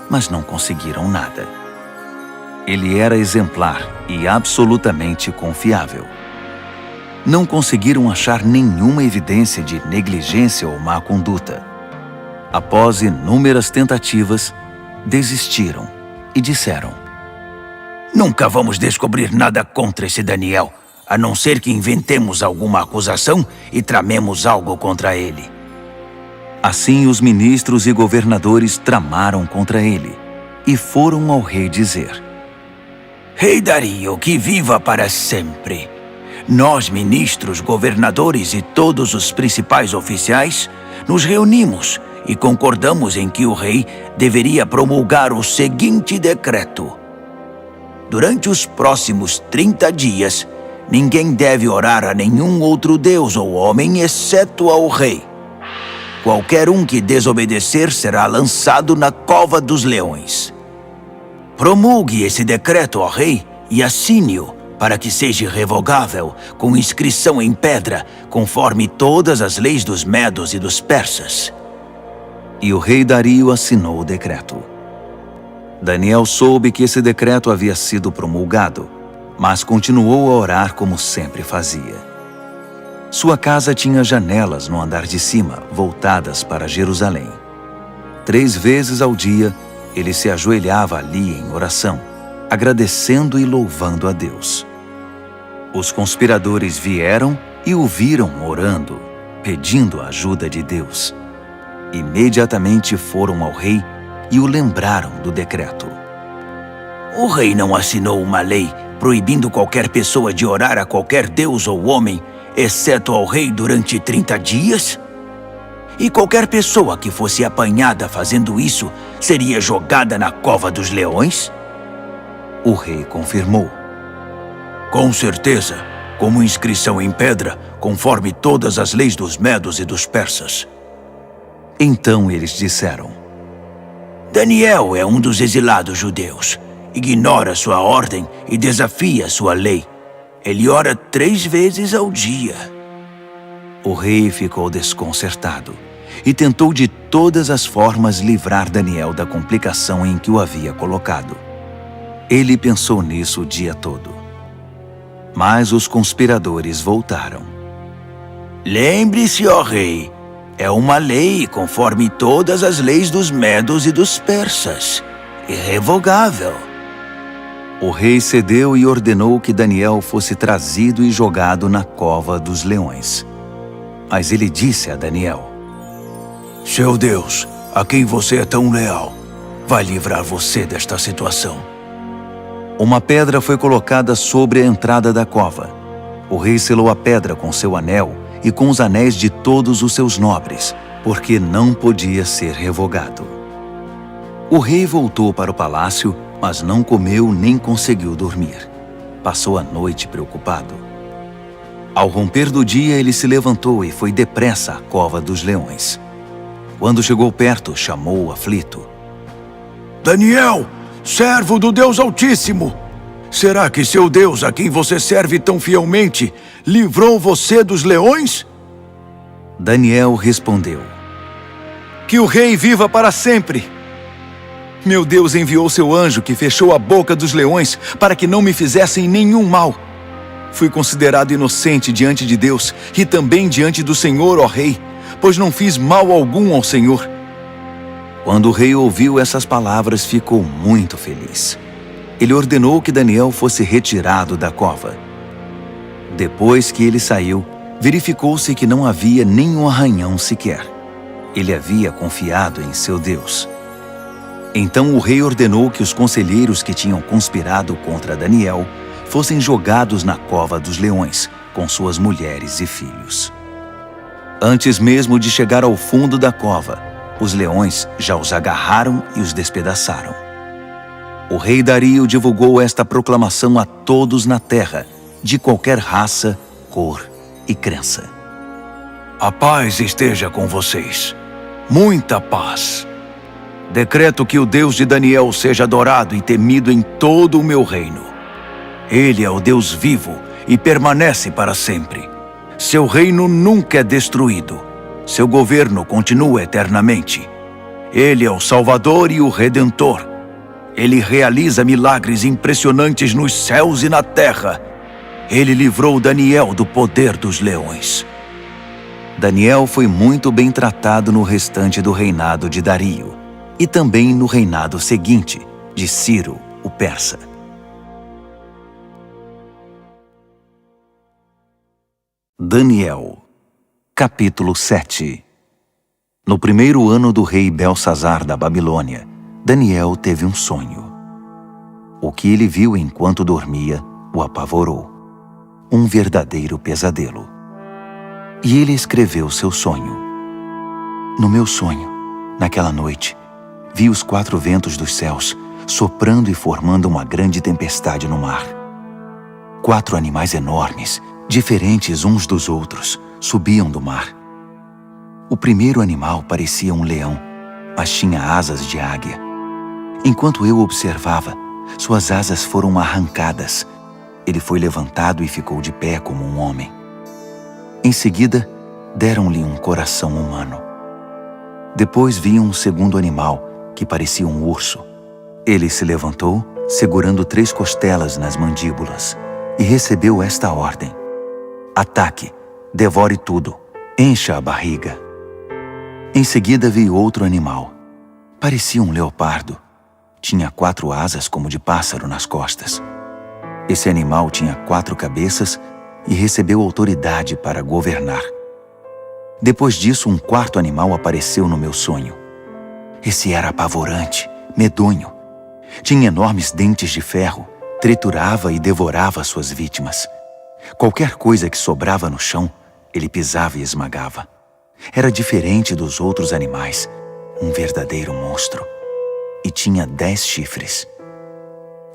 mas não conseguiram nada. Ele era exemplar e absolutamente confiável. Não conseguiram achar nenhuma evidência de negligência ou má conduta. Após inúmeras tentativas, desistiram e disseram: Nunca vamos descobrir nada contra esse Daniel, a não ser que inventemos alguma acusação e tramemos algo contra ele. Assim, os ministros e governadores tramaram contra ele e foram ao rei dizer: Rei Dario, que viva para sempre! Nós, ministros, governadores e todos os principais oficiais, nos reunimos e concordamos em que o rei deveria promulgar o seguinte decreto. Durante os próximos 30 dias, ninguém deve orar a nenhum outro deus ou homem exceto ao rei. Qualquer um que desobedecer será lançado na cova dos leões. Promulgue esse decreto, ó rei, e assine-o, para que seja revogável, com inscrição em pedra, conforme todas as leis dos medos e dos persas. E o rei Dario assinou o decreto. Daniel soube que esse decreto havia sido promulgado, mas continuou a orar como sempre fazia. Sua casa tinha janelas no andar de cima, voltadas para Jerusalém. 3 vezes ao dia, ele se ajoelhava ali em oração, agradecendo e louvando a Deus. Os conspiradores vieram e o viram orando, pedindo a ajuda de Deus. Imediatamente foram ao rei e o lembraram do decreto. O rei não assinou uma lei proibindo qualquer pessoa de orar a qualquer deus ou homem, exceto ao rei durante 30 dias? E qualquer pessoa que fosse apanhada fazendo isso seria jogada na cova dos leões? O rei confirmou. Com certeza, como inscrição em pedra, conforme todas as leis dos medos e dos persas. Então eles disseram: Daniel é um dos exilados judeus. Ignora sua ordem e desafia sua lei. Ele ora 3 vezes ao dia. O rei ficou desconcertado e tentou de todas as formas livrar Daniel da complicação em que o havia colocado. Ele pensou nisso o dia todo. Mas os conspiradores voltaram. Lembre-se, ó rei, é uma lei conforme todas as leis dos medos e dos persas. Irrevogável. O rei cedeu e ordenou que Daniel fosse trazido e jogado na cova dos leões. Mas ele disse a Daniel: Seu Deus, a quem você é tão leal, vai livrar você desta situação. Uma pedra foi colocada sobre a entrada da cova. O rei selou a pedra com seu anel e com os anéis de todos os seus nobres, porque não podia ser revogado. O rei voltou para o palácio, mas não comeu nem conseguiu dormir. Passou a noite preocupado. Ao romper do dia, ele se levantou e foi depressa à cova dos leões. Quando chegou perto, chamou o aflito: Daniel, servo do Deus Altíssimo! Será que seu Deus, a quem você serve tão fielmente, livrou você dos leões? Daniel respondeu: Que o rei viva para sempre! Meu Deus enviou seu anjo que fechou a boca dos leões para que não me fizessem nenhum mal. Fui considerado inocente diante de Deus e também diante do Senhor, ó rei, pois não fiz mal algum ao Senhor. Quando o rei ouviu essas palavras, ficou muito feliz. Ele ordenou que Daniel fosse retirado da cova. Depois que ele saiu, verificou-se que não havia nenhum arranhão sequer. Ele havia confiado em seu Deus. Então o rei ordenou que os conselheiros que tinham conspirado contra Daniel fossem jogados na cova dos leões, com suas mulheres e filhos. Antes mesmo de chegar ao fundo da cova, os leões já os agarraram e os despedaçaram. O rei Dario divulgou esta proclamação a todos na terra, de qualquer raça, cor e crença. A paz esteja com vocês. Muita paz. Decreto que o Deus de Daniel seja adorado e temido em todo o meu reino. Ele é o Deus vivo e permanece para sempre. Seu reino nunca é destruído. Seu governo continua eternamente. Ele é o Salvador e o Redentor. Ele realiza milagres impressionantes nos céus e na terra. Ele livrou Daniel do poder dos leões. Daniel foi muito bem tratado no restante do reinado de Dario e também no reinado seguinte, de Ciro, o persa. Daniel, capítulo 7. No primeiro ano do rei Belsazar da Babilônia, Daniel teve um sonho. O que ele viu enquanto dormia o apavorou. Um verdadeiro pesadelo. E ele escreveu seu sonho. No meu sonho, naquela noite, vi os 4 ventos dos céus soprando e formando uma grande tempestade no mar. 4 animais enormes, diferentes uns dos outros, subiam do mar. O primeiro animal parecia um leão, mas tinha asas de águia. Enquanto eu observava, suas asas foram arrancadas. Ele foi levantado e ficou de pé como um homem. Em seguida, deram-lhe um coração humano. Depois vi um segundo animal, que parecia um urso. Ele se levantou, segurando 3 costelas nas mandíbulas, e recebeu esta ordem: ataque, devore tudo, encha a barriga. Em seguida vi outro animal. Parecia um leopardo. Tinha 4 asas como de pássaro nas costas. Esse animal tinha 4 cabeças e recebeu autoridade para governar. Depois disso, um 4º animal apareceu no meu sonho. Esse era apavorante, medonho. Tinha enormes dentes de ferro, triturava e devorava suas vítimas. Qualquer coisa que sobrava no chão, ele pisava e esmagava. Era diferente dos outros animais, um verdadeiro monstro. E tinha 10 chifres.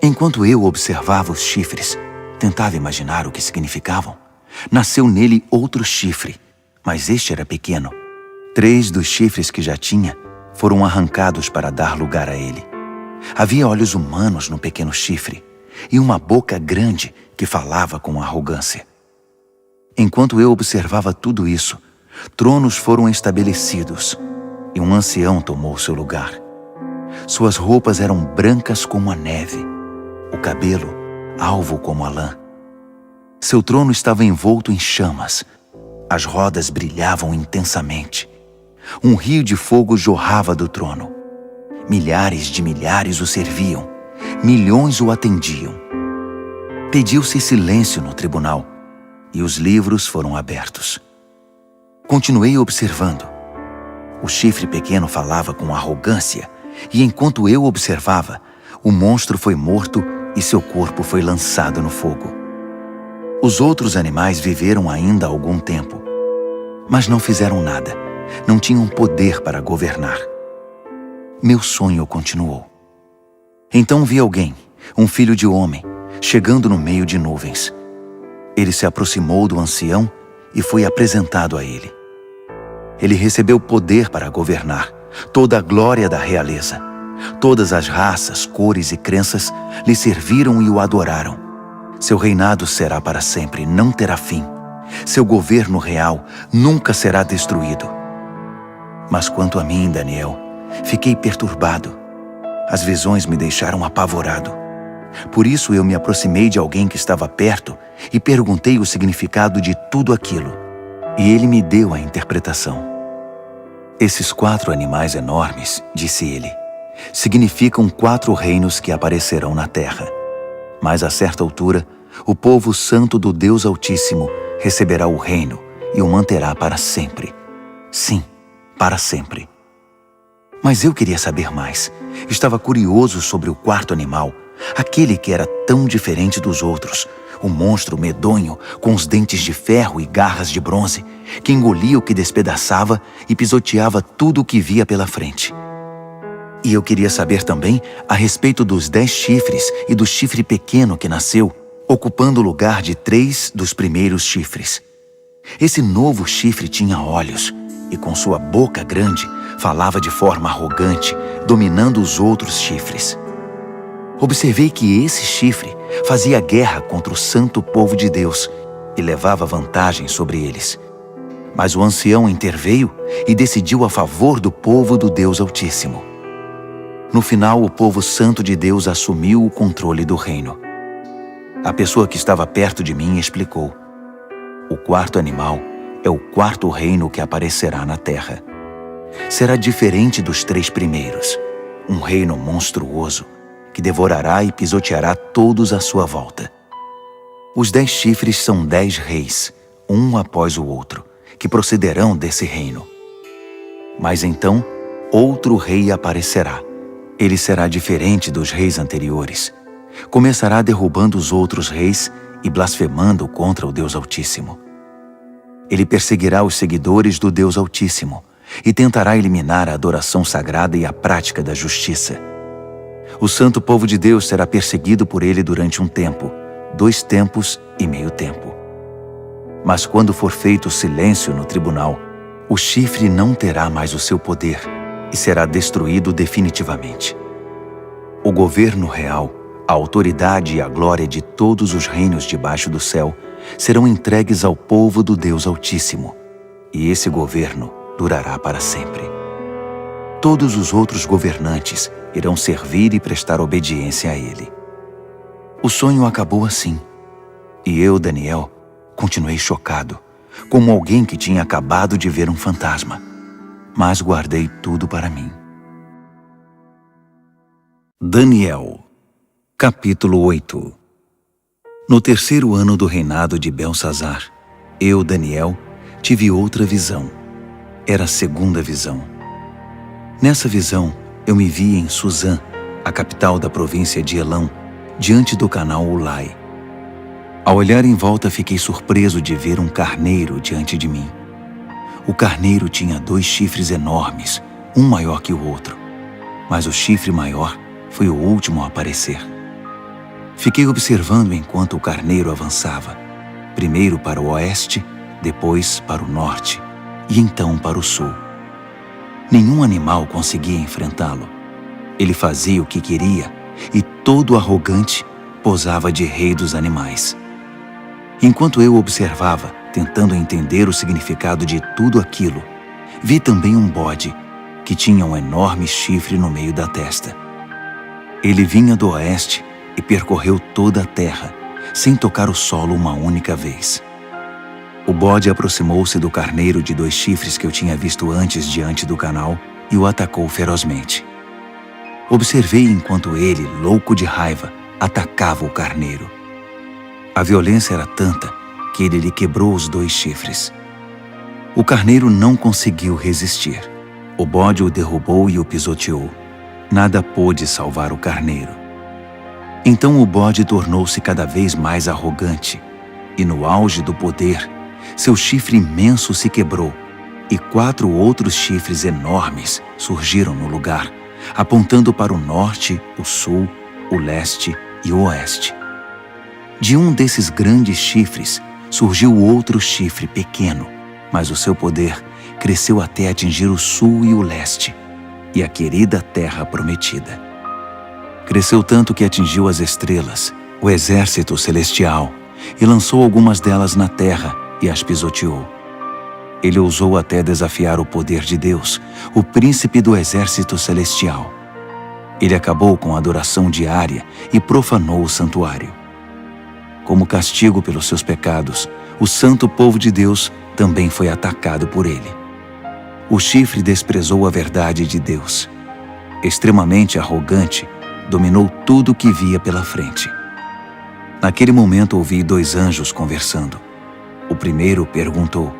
Enquanto eu observava os chifres, tentava imaginar o que significavam. Nasceu nele outro chifre, mas este era pequeno. 3 dos chifres que já tinha foram arrancados para dar lugar a ele. Havia olhos humanos no pequeno chifre e uma boca grande que falava com arrogância. Enquanto eu observava tudo isso, tronos foram estabelecidos e um ancião tomou seu lugar. Suas roupas eram brancas como a neve, o cabelo alvo como a lã. Seu trono estava envolto em chamas. As rodas brilhavam intensamente. Um rio de fogo jorrava do trono. Milhares de milhares o serviam. Milhões o atendiam. Pediu-se silêncio no tribunal e os livros foram abertos. Continuei observando. O chifre pequeno falava com arrogância e enquanto eu observava, o monstro foi morto e seu corpo foi lançado no fogo. Os outros animais viveram ainda algum tempo, mas não fizeram nada, não tinham poder para governar. Meu sonho continuou. Então vi alguém, um filho de homem, chegando no meio de nuvens. Ele se aproximou do ancião e foi apresentado a ele. Ele recebeu poder para governar, toda a glória da realeza. Todas as raças, cores e crenças lhe serviram e o adoraram. Seu reinado será para sempre, não terá fim. Seu governo real nunca será destruído. Mas quanto a mim, Daniel, fiquei perturbado. As visões me deixaram apavorado. Por isso eu me aproximei de alguém que estava perto e perguntei o significado de tudo aquilo. E ele me deu a interpretação. Esses 4 animais enormes, disse ele, significam 4 reinos que aparecerão na terra. Mas a certa altura, o povo santo do Deus Altíssimo receberá o reino e o manterá para sempre. Sim, para sempre. Mas eu queria saber mais. Estava curioso sobre o 4º animal, aquele que era tão diferente dos outros, o monstro medonho com os dentes de ferro e garras de bronze, que engolia o que despedaçava e pisoteava tudo o que via pela frente. E eu queria saber também a respeito dos 10 chifres e do chifre pequeno que nasceu, ocupando o lugar de 3 dos primeiros chifres. Esse novo chifre tinha olhos e com sua boca grande falava de forma arrogante, dominando os outros chifres. Observei que esse chifre fazia guerra contra o santo povo de Deus e levava vantagem sobre eles. Mas o ancião interveio e decidiu a favor do povo do Deus Altíssimo. No final, o povo santo de Deus assumiu o controle do reino. A pessoa que estava perto de mim explicou: o quarto animal é o quarto reino que aparecerá na terra. Será diferente dos 3 primeiros, um reino monstruoso que devorará e pisoteará todos à sua volta. Os 10 chifres são 10 reis, um após o outro, que procederão desse reino. Mas então, outro rei aparecerá. Ele será diferente dos reis anteriores. Começará derrubando os outros reis e blasfemando contra o Deus Altíssimo. Ele perseguirá os seguidores do Deus Altíssimo e tentará eliminar a adoração sagrada e a prática da justiça. O santo povo de Deus será perseguido por ele durante um tempo, 2 tempos e meio tempo. Mas quando for feito silêncio no tribunal, o chifre não terá mais o seu poder e será destruído definitivamente. O governo real, a autoridade e a glória de todos os reinos debaixo do céu serão entregues ao povo do Deus Altíssimo, e esse governo durará para sempre. Todos os outros governantes irão servir e prestar obediência a ele. O sonho acabou assim, e eu, Daniel, continuei chocado, como alguém que tinha acabado de ver um fantasma, mas guardei tudo para mim. Daniel, capítulo 8. No 3º ano do reinado de Belsazar, eu, Daniel, tive outra visão. Era a 2ª visão. Nessa visão, eu me vi em Suzã, a capital da província de Elão, diante do canal Ulai. Ao olhar em volta, fiquei surpreso de ver um carneiro diante de mim. O carneiro tinha 2 chifres enormes, um maior que o outro, mas o chifre maior foi o último a aparecer. Fiquei observando enquanto o carneiro avançava, primeiro para o oeste, depois para o norte e então para o sul. Nenhum animal conseguia enfrentá-lo. Ele fazia o que queria e, todo arrogante, posava de rei dos animais. Enquanto eu observava, tentando entender o significado de tudo aquilo, vi também um bode que tinha um enorme chifre no meio da testa. Ele vinha do oeste e percorreu toda a terra, sem tocar o solo uma única vez. O bode aproximou-se do carneiro de 2 chifres que eu tinha visto antes diante do canal e o atacou ferozmente. Observei enquanto ele, louco de raiva, atacava o carneiro. A violência era tanta que ele lhe quebrou os 2 chifres. O carneiro não conseguiu resistir. O bode o derrubou e o pisoteou. Nada pôde salvar o carneiro. Então o bode tornou-se cada vez mais arrogante, e no auge do poder, seu chifre imenso se quebrou, e 4 outros chifres enormes surgiram no lugar, apontando para o norte, o sul, o leste e o oeste. De um desses grandes chifres surgiu outro chifre pequeno, mas o seu poder cresceu até atingir o sul e o leste, e a querida terra prometida. Cresceu tanto que atingiu as estrelas, o exército celestial, e lançou algumas delas na terra e as pisoteou. Ele ousou até desafiar o poder de Deus, o príncipe do exército celestial. Ele acabou com a adoração diária e profanou o santuário. Como castigo pelos seus pecados, o santo povo de Deus também foi atacado por ele. O chifre desprezou a verdade de Deus. Extremamente arrogante, dominou tudo o que via pela frente. Naquele momento ouvi 2 anjos conversando. O primeiro perguntou: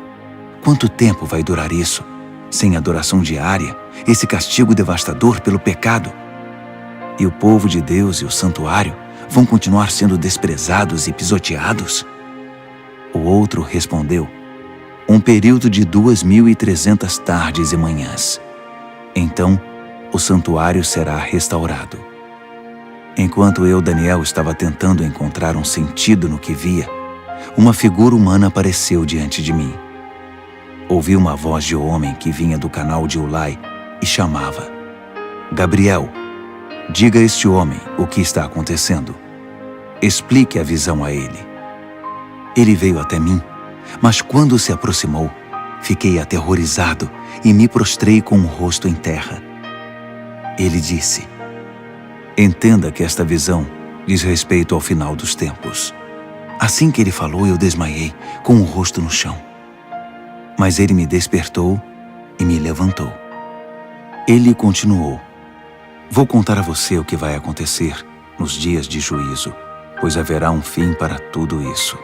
quanto tempo vai durar isso? Sem adoração diária, esse castigo devastador pelo pecado? E o povo de Deus e o santuário vão continuar sendo desprezados e pisoteados? O outro respondeu: um período de 2.300 tardes e manhãs. Então, o santuário será restaurado. Enquanto eu, Daniel, estava tentando encontrar um sentido no que via, uma figura humana apareceu diante de mim. Ouvi uma voz de homem que vinha do canal de Ulai e chamava: Gabriel, diga a este homem o que está acontecendo. Explique a visão a ele. Ele veio até mim, mas quando se aproximou, fiquei aterrorizado e me prostrei com o rosto em terra. Ele disse: Entenda que esta visão diz respeito ao final dos tempos. Assim que ele falou, eu desmaiei, com o rosto no chão. Mas ele me despertou e me levantou. Ele continuou: vou contar a você o que vai acontecer nos dias de juízo, pois haverá um fim para tudo isso.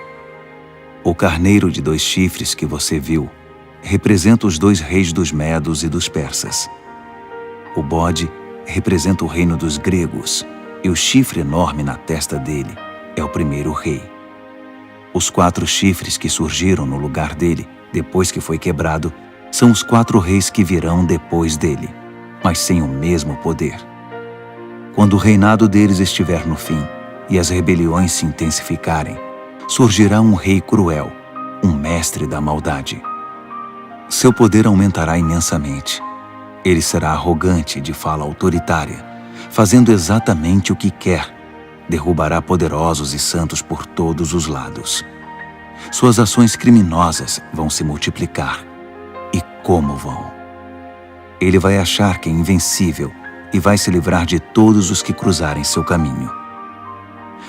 O carneiro de 2 chifres que você viu representa os 2 reis dos Medos e dos Persas. O bode representa o reino dos gregos, e o chifre enorme na testa dele é o primeiro rei. Os 4 chifres que surgiram no lugar dele, depois que foi quebrado, são os 4 reis que virão depois dele, mas sem o mesmo poder. Quando o reinado deles estiver no fim e as rebeliões se intensificarem, surgirá um rei cruel, um mestre da maldade. Seu poder aumentará imensamente. Ele será arrogante, de fala autoritária, fazendo exatamente o que quer. Derrubará poderosos e santos por todos os lados. Suas ações criminosas vão se multiplicar. E como vão? Ele vai achar que é invencível e vai se livrar de todos os que cruzarem seu caminho.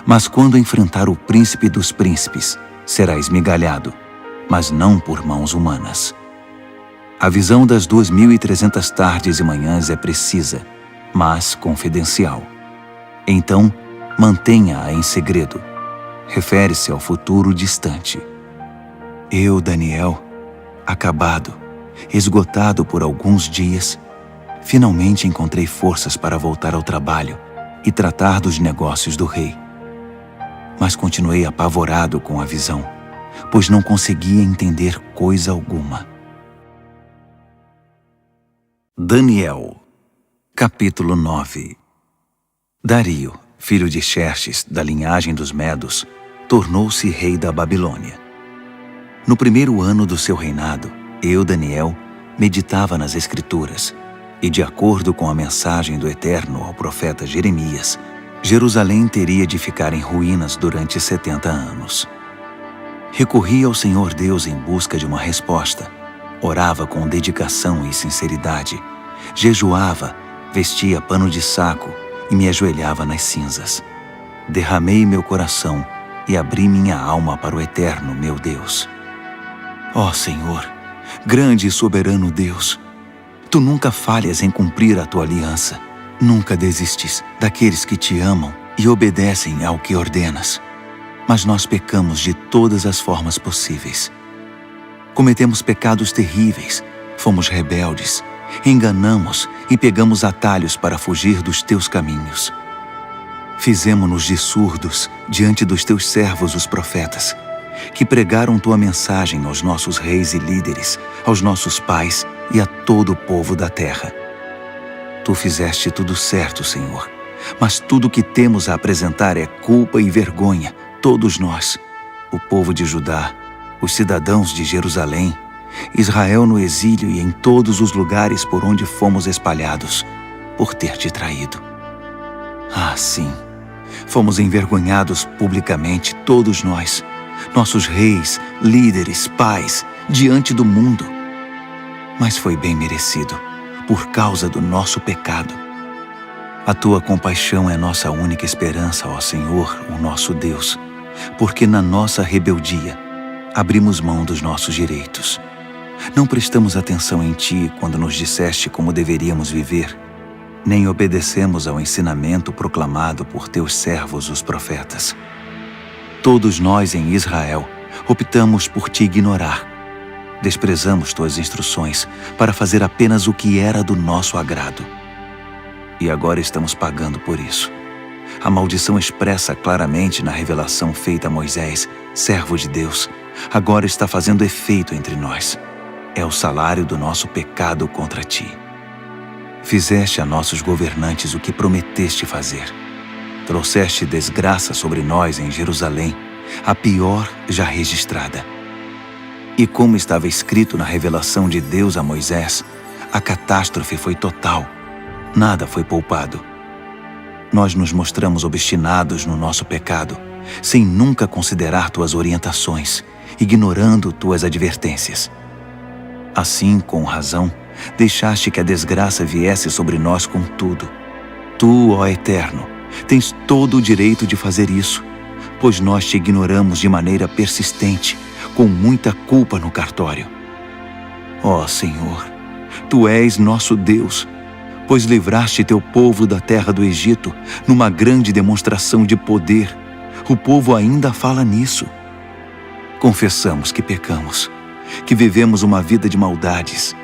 Mas quando enfrentar o príncipe dos príncipes, será esmigalhado, mas não por mãos humanas. A visão das 2.300 tardes e manhãs é precisa, mas confidencial. Então, mantenha-a em segredo. Refere-se ao futuro distante. Eu, Daniel, acabado, esgotado por alguns dias, finalmente encontrei forças para voltar ao trabalho e tratar dos negócios do rei. Mas continuei apavorado com a visão, pois não conseguia entender coisa alguma. Daniel, capítulo 9. Dario, filho de Xerxes, da linhagem dos Medos, tornou-se rei da Babilônia. No primeiro ano do seu reinado, eu, Daniel, meditava nas Escrituras, e de acordo com a mensagem do Eterno ao profeta Jeremias, Jerusalém teria de ficar em ruínas durante 70 anos. Recorri ao Senhor Deus em busca de uma resposta. Orava com dedicação e sinceridade. Jejuava, vestia pano de saco e me ajoelhava nas cinzas. Derramei meu coração e abri minha alma para o Eterno, meu Deus. Ó Senhor, grande e soberano Deus, Tu nunca falhas em cumprir a Tua aliança. Nunca desistes daqueles que Te amam e obedecem ao que ordenas. Mas nós pecamos de todas as formas possíveis. Cometemos pecados terríveis, fomos rebeldes, enganamos e pegamos atalhos para fugir dos Teus caminhos. Fizemo-nos de surdos diante dos Teus servos, os profetas, que pregaram Tua mensagem aos nossos reis e líderes, aos nossos pais e a todo o povo da terra. Tu fizeste tudo certo, Senhor, mas tudo o que temos a apresentar é culpa e vergonha, todos nós, o povo de Judá, os cidadãos de Jerusalém, Israel no exílio e em todos os lugares por onde fomos espalhados, por ter Te traído. Ah, sim, fomos envergonhados publicamente, todos nós, nossos reis, líderes, pais, diante do mundo. Mas foi bem merecido, por causa do nosso pecado. A Tua compaixão é nossa única esperança, ó Senhor, o nosso Deus, porque na nossa rebeldia abrimos mão dos nossos direitos. Não prestamos atenção em Ti quando nos disseste como deveríamos viver, nem obedecemos ao ensinamento proclamado por Teus servos, os profetas. Todos nós em Israel optamos por Te ignorar. Desprezamos Tuas instruções para fazer apenas o que era do nosso agrado. E agora estamos pagando por isso. A maldição expressa claramente na revelação feita a Moisés, servo de Deus, agora está fazendo efeito entre nós. É o salário do nosso pecado contra Ti. Fizeste a nossos governantes o que prometeste fazer. Trouxeste desgraça sobre nós em Jerusalém, a pior já registrada. E como estava escrito na revelação de Deus a Moisés, a catástrofe foi total. Nada foi poupado. Nós nos mostramos obstinados no nosso pecado, sem nunca considerar Tuas orientações, ignorando Tuas advertências. Assim, com razão, deixaste que a desgraça viesse sobre nós com tudo. Tu, ó Eterno, Tens todo o direito de fazer isso, pois nós te ignoramos de maneira persistente, com muita culpa no cartório. Ó Senhor, Tu és nosso Deus, pois livraste Teu povo da terra do Egito numa grande demonstração de poder. O povo ainda fala nisso. Confessamos que pecamos, que vivemos uma vida de maldades.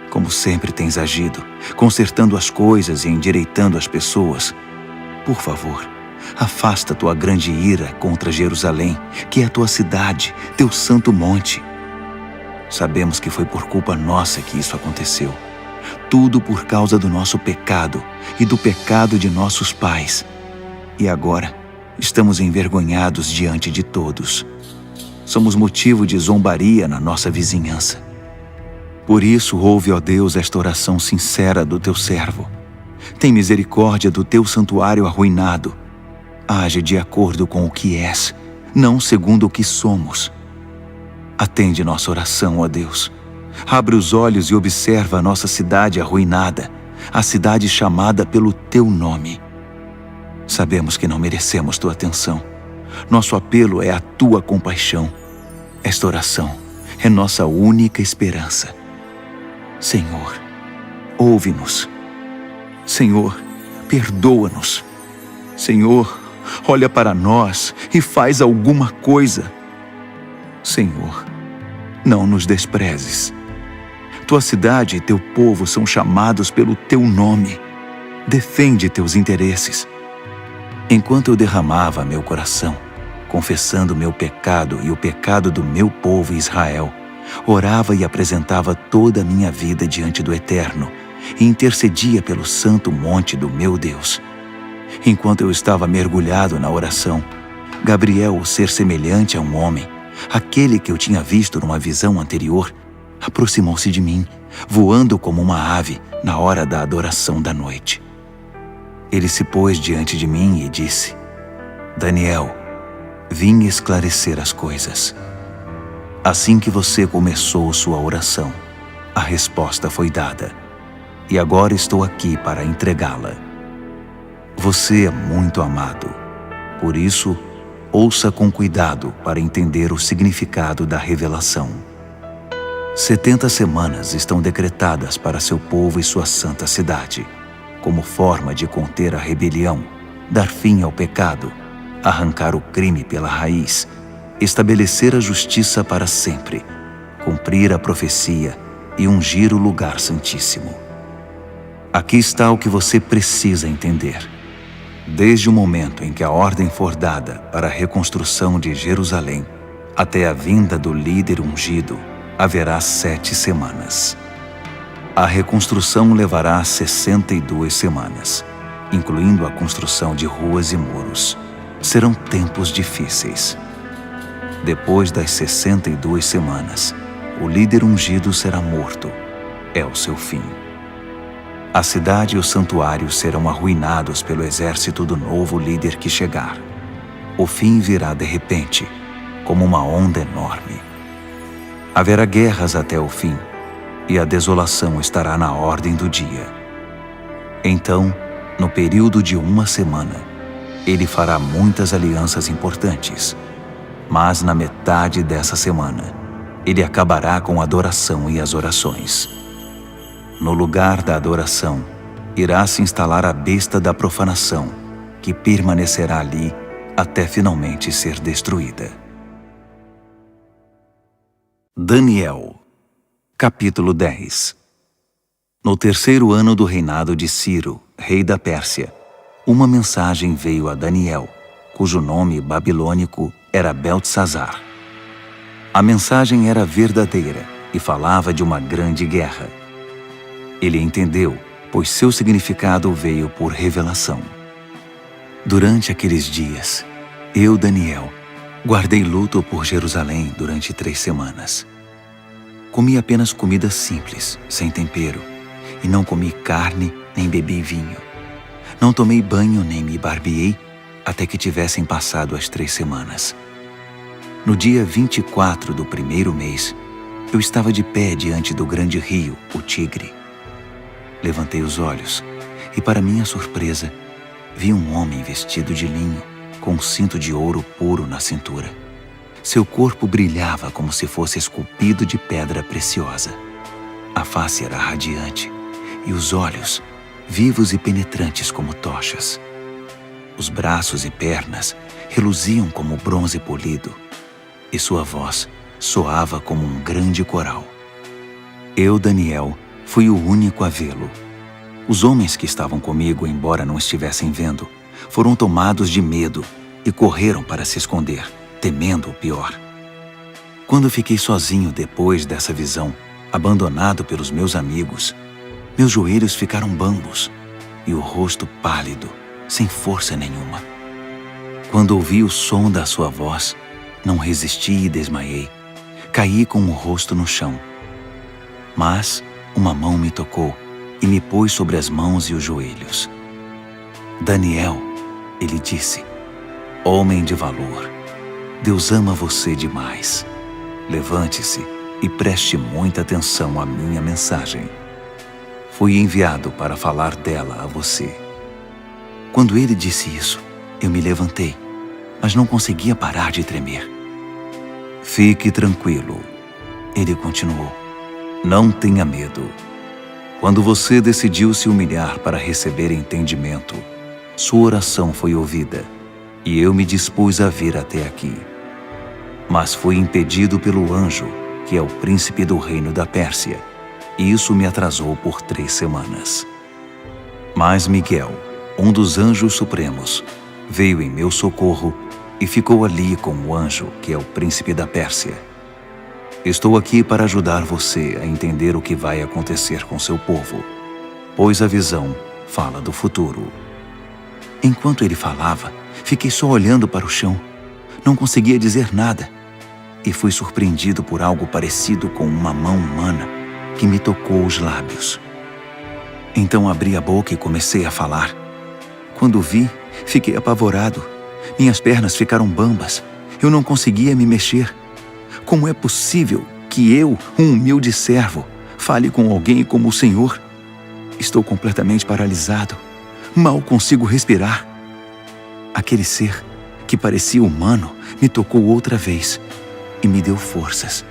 Como sempre tens agido, consertando as coisas e endireitando as pessoas. Por favor, afasta Tua grande ira contra Jerusalém, que é a Tua cidade, Teu santo monte. Sabemos que foi por culpa nossa que isso aconteceu. Tudo por causa do nosso pecado e do pecado de nossos pais. E agora, estamos envergonhados diante de todos. Somos motivo de zombaria na nossa vizinhança. Por isso, ouve, ó Deus, esta oração sincera do Teu servo. Tem misericórdia do Teu santuário arruinado. Age de acordo com o que és, não segundo o que somos. Atende nossa oração, ó Deus. Abre os olhos e observa a nossa cidade arruinada, a cidade chamada pelo Teu nome. Sabemos que não merecemos Tua atenção. Nosso apelo é a Tua compaixão. Esta oração é nossa única esperança. Senhor, ouve-nos. Senhor, perdoa-nos. Senhor, olha para nós e faz alguma coisa. Senhor, não nos desprezes. Tua cidade e Teu povo são chamados pelo Teu nome. Defende Teus interesses. Enquanto eu derramava meu coração, confessando meu pecado e o pecado do meu povo Israel, orava e apresentava toda a minha vida diante do Eterno e intercedia pelo santo monte do meu Deus. Enquanto eu estava mergulhado na oração, Gabriel, o ser semelhante a um homem, aquele que eu tinha visto numa visão anterior, aproximou-se de mim, voando como uma ave na hora da adoração da noite. Ele se pôs diante de mim e disse: Daniel, vim esclarecer as coisas. Assim que você começou sua oração, a resposta foi dada, e agora estou aqui para entregá-la. Você é muito amado, por isso, ouça com cuidado para entender o significado da revelação. 70 semanas estão decretadas para seu povo e sua santa cidade, como forma de conter a rebelião, dar fim ao pecado, arrancar o crime pela raiz, estabelecer a justiça para sempre, cumprir a profecia e ungir o lugar santíssimo. Aqui está o que você precisa entender. Desde o momento em que a ordem for dada para a reconstrução de Jerusalém, até a vinda do líder ungido, haverá 7 semanas. A reconstrução levará 62 semanas, incluindo a construção de ruas e muros. Serão tempos difíceis. Depois das 62 semanas, o líder ungido será morto. É o seu fim. A cidade e o santuário serão arruinados pelo exército do novo líder que chegar. O fim virá de repente, como uma onda enorme. Haverá guerras até o fim, e a desolação estará na ordem do dia. Então, no período de 1 semana, ele fará muitas alianças importantes, mas na metade dessa semana, ele acabará com a adoração e as orações. No lugar da adoração, irá se instalar a besta da profanação, que permanecerá ali até finalmente ser destruída. Daniel, capítulo 10. No 3º ano do reinado de Ciro, rei da Pérsia, uma mensagem veio a Daniel, cujo nome babilônico era Beltesazar. A mensagem era verdadeira e falava de uma grande guerra. Ele entendeu, pois seu significado veio por revelação. Durante aqueles dias, eu, Daniel, guardei luto por Jerusalém durante 3 semanas. Comi apenas comida simples, sem tempero, e não comi carne nem bebi vinho. Não tomei banho nem me barbeei até que tivessem passado as 3 semanas. No dia 24 do 1º mês, eu estava de pé diante do grande rio, o Tigre. Levantei os olhos e, para minha surpresa, vi um homem vestido de linho, com um cinto de ouro puro na cintura. Seu corpo brilhava como se fosse esculpido de pedra preciosa. A face era radiante e os olhos, vivos e penetrantes como tochas. Os braços e pernas reluziam como bronze polido e sua voz soava como um grande coral. Eu, Daniel, fui o único a vê-lo. Os homens que estavam comigo, embora não estivessem vendo, foram tomados de medo e correram para se esconder, temendo o pior. Quando fiquei sozinho depois dessa visão, abandonado pelos meus amigos, meus joelhos ficaram bambos e o rosto pálido, sem força nenhuma. Quando ouvi o som da sua voz, não resisti e desmaiei. Caí com o rosto no chão. Mas uma mão me tocou e me pôs sobre as mãos e os joelhos. Daniel, ele disse, homem de valor, Deus ama você demais. Levante-se e preste muita atenção à minha mensagem. Fui enviado para falar dela a você. Quando ele disse isso, eu me levantei, mas não conseguia parar de tremer. Fique tranquilo, ele continuou. Não tenha medo. Quando você decidiu se humilhar para receber entendimento, sua oração foi ouvida, e eu me dispus a vir até aqui. Mas fui impedido pelo anjo, que é o príncipe do reino da Pérsia, e isso me atrasou por 3 semanas. Mas Miguel, um dos anjos supremos, veio em meu socorro e ficou ali com o anjo, que é o príncipe da Pérsia. Estou aqui para ajudar você a entender o que vai acontecer com seu povo, pois a visão fala do futuro. Enquanto ele falava, fiquei só olhando para o chão. Não conseguia dizer nada e fui surpreendido por algo parecido com uma mão humana que me tocou os lábios. Então abri a boca e comecei a falar. Quando vi, fiquei apavorado. Minhas pernas ficaram bambas. Eu não conseguia me mexer. Como é possível que eu, um humilde servo, fale com alguém como o Senhor? Estou completamente paralisado. Mal consigo respirar. Aquele ser, que parecia humano, me tocou outra vez e me deu forças.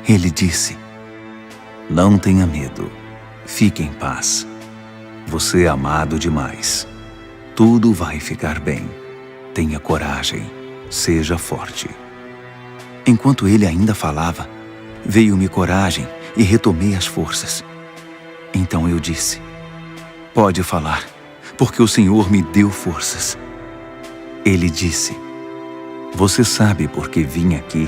Ele disse, não tenha medo. Fique em paz. Você é amado demais. Tudo vai ficar bem. Tenha coragem. Seja forte. Enquanto ele ainda falava, veio-me coragem e retomei as forças. Então eu disse, pode falar, porque o Senhor me deu forças. Ele disse, você sabe por que vim aqui?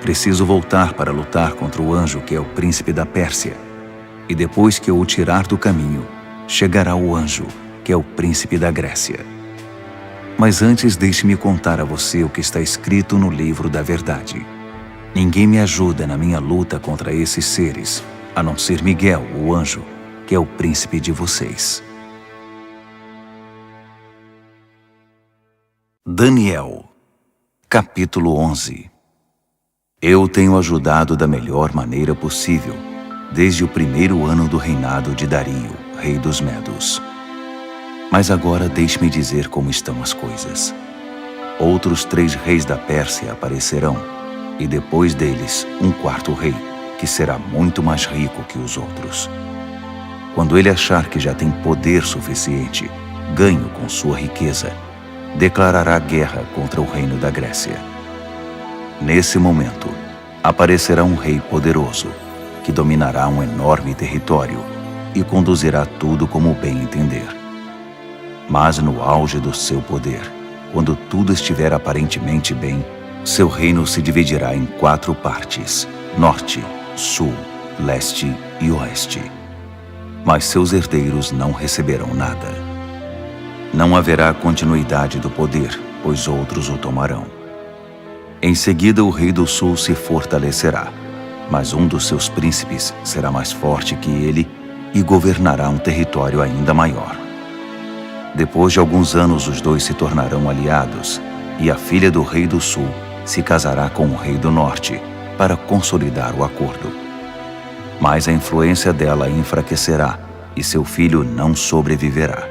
Preciso voltar para lutar contra o anjo que é o príncipe da Pérsia. E depois que eu o tirar do caminho, chegará o anjo, que é o príncipe da Grécia. Mas antes deixe-me contar a você o que está escrito no livro da verdade. Ninguém me ajuda na minha luta contra esses seres, a não ser Miguel, o anjo, que é o príncipe de vocês. Daniel, capítulo 11. Eu tenho ajudado da melhor maneira possível, desde o 1º ano do reinado de Dario, rei dos Medos. Mas agora deixe-me dizer como estão as coisas. Outros 3 reis da Pérsia aparecerão, e depois deles um 4º rei, que será muito mais rico que os outros. Quando ele achar que já tem poder suficiente, ganho com sua riqueza, declarará guerra contra o reino da Grécia. Nesse momento, aparecerá um rei poderoso, que dominará um enorme território e conduzirá tudo como bem entender. Mas no auge do seu poder, quando tudo estiver aparentemente bem, seu reino se dividirá em 4 partes, norte, sul, leste e oeste. Mas seus herdeiros não receberão nada. Não haverá continuidade do poder, pois outros o tomarão. Em seguida, o rei do sul se fortalecerá, mas um dos seus príncipes será mais forte que ele e governará um território ainda maior. Depois de alguns anos, os dois se tornarão aliados, e a filha do rei do sul se casará com o rei do norte para consolidar o acordo. Mas a influência dela enfraquecerá, e seu filho não sobreviverá.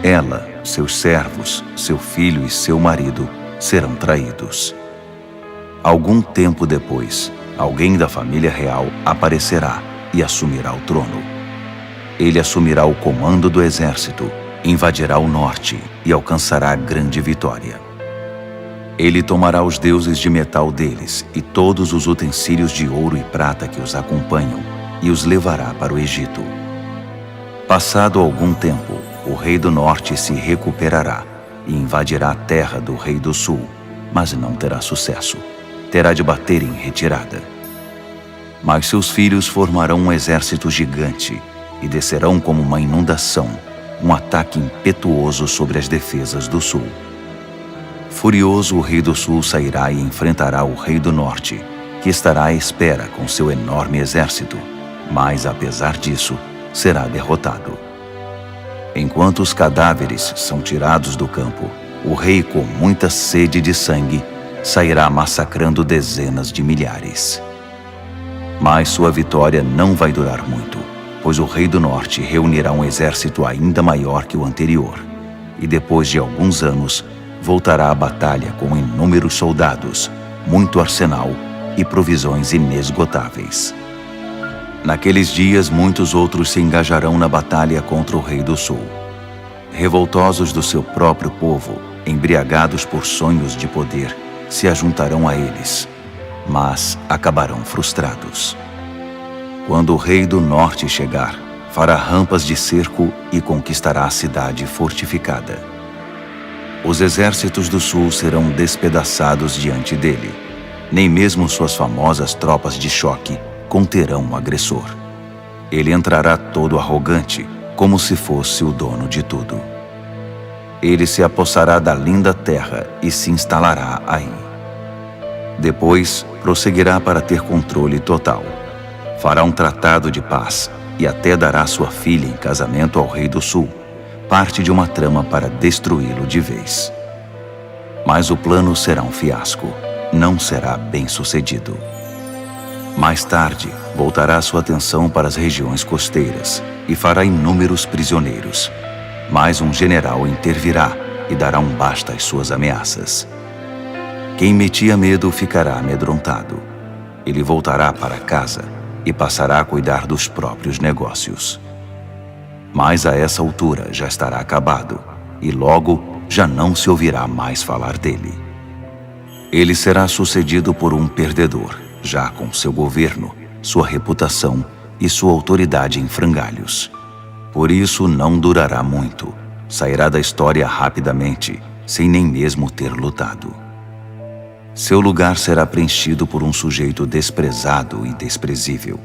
ela, seus servos, seu filho e seu marido serão traídos. Algum tempo depois, alguém da família real aparecerá e assumirá o trono. Ele assumirá o comando do exército, invadirá o norte e alcançará grande vitória. Ele tomará os deuses de metal deles e todos os utensílios de ouro e prata que os acompanham e os levará para o Egito. Passado algum tempo, o rei do norte se recuperará e invadirá a terra do rei do sul, mas não terá sucesso. Terá de bater em retirada. Mas seus filhos formarão um exército gigante e descerão como uma inundação, um ataque impetuoso sobre as defesas do sul. Furioso, o rei do sul sairá e enfrentará o rei do norte, que estará à espera com seu enorme exército, mas, apesar disso, será derrotado. Enquanto os cadáveres são tirados do campo, o rei, com muita sede de sangue, sairá massacrando dezenas de milhares. Mas sua vitória não vai durar muito, pois o rei do norte reunirá um exército ainda maior que o anterior, e depois de alguns anos, voltará à batalha com inúmeros soldados, muito arsenal e provisões inesgotáveis. Naqueles dias, muitos outros se engajarão na batalha contra o rei do sul. Revoltosos do seu próprio povo, embriagados por sonhos de poder, se ajuntarão a eles, mas acabarão frustrados. Quando o rei do norte chegar, fará rampas de cerco e conquistará a cidade fortificada. Os exércitos do sul serão despedaçados diante dele. Nem mesmo suas famosas tropas de choque conterão o agressor. Ele entrará todo arrogante, como se fosse o dono de tudo. Ele se apossará da linda terra e se instalará aí. Depois, prosseguirá para ter controle total. Fará um tratado de paz e até dará sua filha em casamento ao rei do sul, parte de uma trama para destruí-lo de vez. Mas o plano será um fiasco, não será bem-sucedido. Mais tarde, voltará sua atenção para as regiões costeiras e fará inúmeros prisioneiros. Mas um general intervirá e dará um basta às suas ameaças. Quem metia medo ficará amedrontado. Ele voltará para casa e passará a cuidar dos próprios negócios. Mas a essa altura já estará acabado e logo já não se ouvirá mais falar dele. Ele será sucedido por um perdedor, já com seu governo, sua reputação e sua autoridade em frangalhos. Por isso não durará muito, sairá da história rapidamente, sem nem mesmo ter lutado. Seu lugar será preenchido por um sujeito desprezado e desprezível.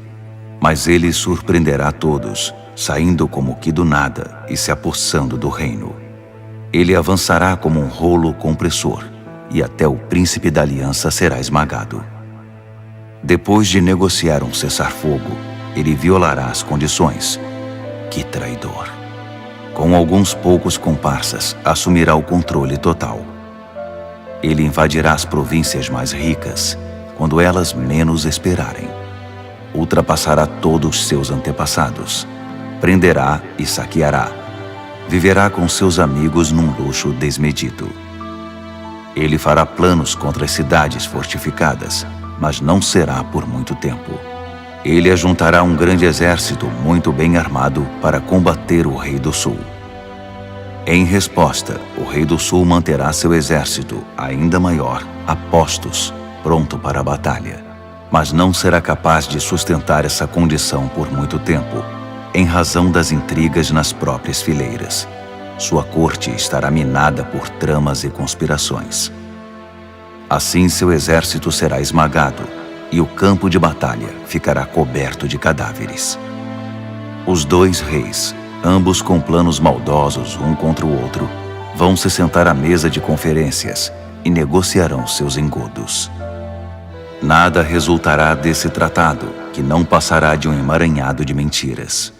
Mas ele surpreenderá todos, saindo como que do nada e se apossando do reino. Ele avançará como um rolo compressor, e até o príncipe da aliança será esmagado. Depois de negociar um cessar-fogo, ele violará as condições. Que traidor! Com alguns poucos comparsas, assumirá o controle total. Ele invadirá as províncias mais ricas, quando elas menos esperarem. Ultrapassará todos seus antepassados. Prenderá e saqueará. Viverá com seus amigos num luxo desmedido. Ele fará planos contra as cidades fortificadas, mas não será por muito tempo. Ele ajuntará um grande exército muito bem armado para combater o rei do sul. Em resposta, o rei do sul manterá seu exército, ainda maior, a postos, pronto para a batalha. Mas não será capaz de sustentar essa condição por muito tempo, em razão das intrigas nas próprias fileiras. Sua corte estará minada por tramas e conspirações. Assim seu exército será esmagado, e o campo de batalha ficará coberto de cadáveres. Os dois reis, ambos com planos maldosos um contra o outro, vão se sentar à mesa de conferências e negociarão seus engodos. Nada resultará desse tratado, que não passará de um emaranhado de mentiras.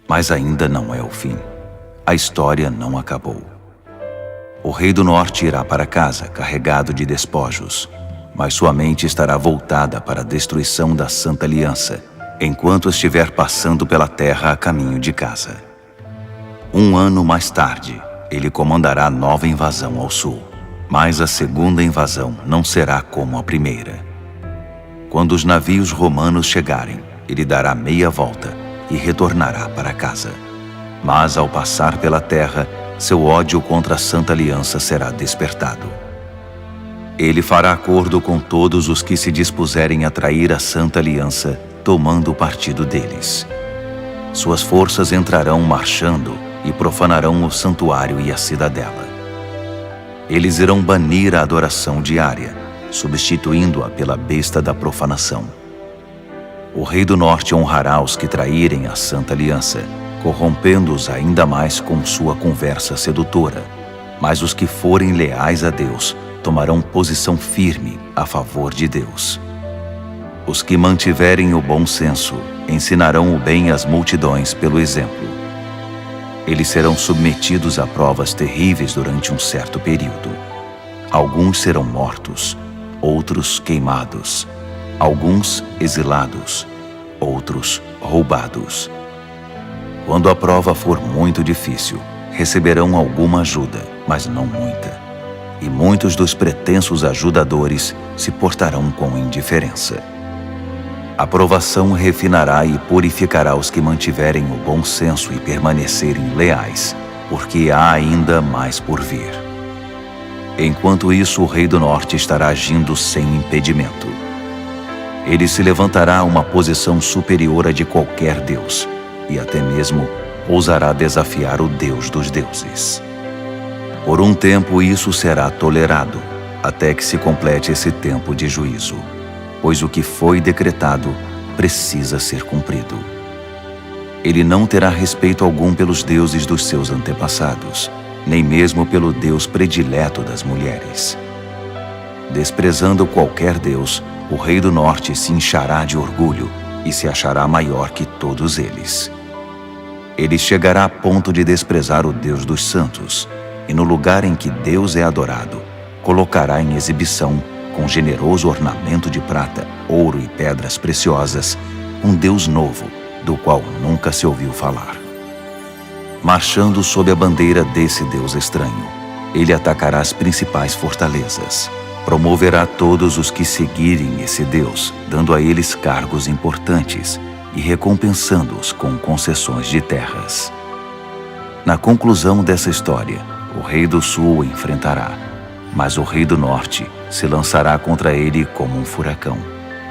Mas ainda não é o fim. A história não acabou. O rei do norte irá para casa carregado de despojos, mas sua mente estará voltada para a destruição da Santa Aliança, enquanto estiver passando pela terra a caminho de casa. Um ano mais tarde, ele comandará nova invasão ao sul. Mas a segunda invasão não será como a primeira. Quando os navios romanos chegarem, ele dará meia volta e retornará para casa. Mas ao passar pela terra, seu ódio contra a Santa Aliança será despertado. Ele fará acordo com todos os que se dispuserem a trair a Santa Aliança, tomando o partido deles. Suas forças entrarão marchando e profanarão o santuário e a cidadela. Eles irão banir a adoração diária, substituindo-a pela besta da profanação. O rei do norte honrará os que traírem a Santa Aliança, corrompendo-os ainda mais com sua conversa sedutora. Mas os que forem leais a Deus tomarão posição firme a favor de Deus. Os que mantiverem o bom senso ensinarão o bem às multidões pelo exemplo. Eles serão submetidos a provas terríveis durante um certo período. Alguns serão mortos, outros queimados, alguns exilados, outros roubados. Quando a prova for muito difícil, receberão alguma ajuda, mas não muita. E muitos dos pretensos ajudadores se portarão com indiferença. A provação refinará e purificará os que mantiverem o bom senso e permanecerem leais, porque há ainda mais por vir. Enquanto isso, o rei do norte estará agindo sem impedimento. Ele se levantará a uma posição superior à de qualquer deus, e até mesmo ousará desafiar o Deus dos deuses. Por um tempo isso será tolerado, até que se complete esse tempo de juízo, pois o que foi decretado precisa ser cumprido. Ele não terá respeito algum pelos deuses dos seus antepassados, nem mesmo pelo Deus predileto das mulheres. Desprezando qualquer deus, o rei do norte se inchará de orgulho e se achará maior que todos eles. Ele chegará a ponto de desprezar o Deus dos santos, e no lugar em que Deus é adorado, colocará em exibição, com generoso ornamento de prata, ouro e pedras preciosas, um Deus novo, do qual nunca se ouviu falar. Marchando sob a bandeira desse Deus estranho, ele atacará as principais fortalezas. Promoverá todos os que seguirem esse Deus, dando a eles cargos importantes e recompensando-os com concessões de terras. Na conclusão dessa história, o rei do sul o enfrentará, mas o rei do norte se lançará contra ele como um furacão,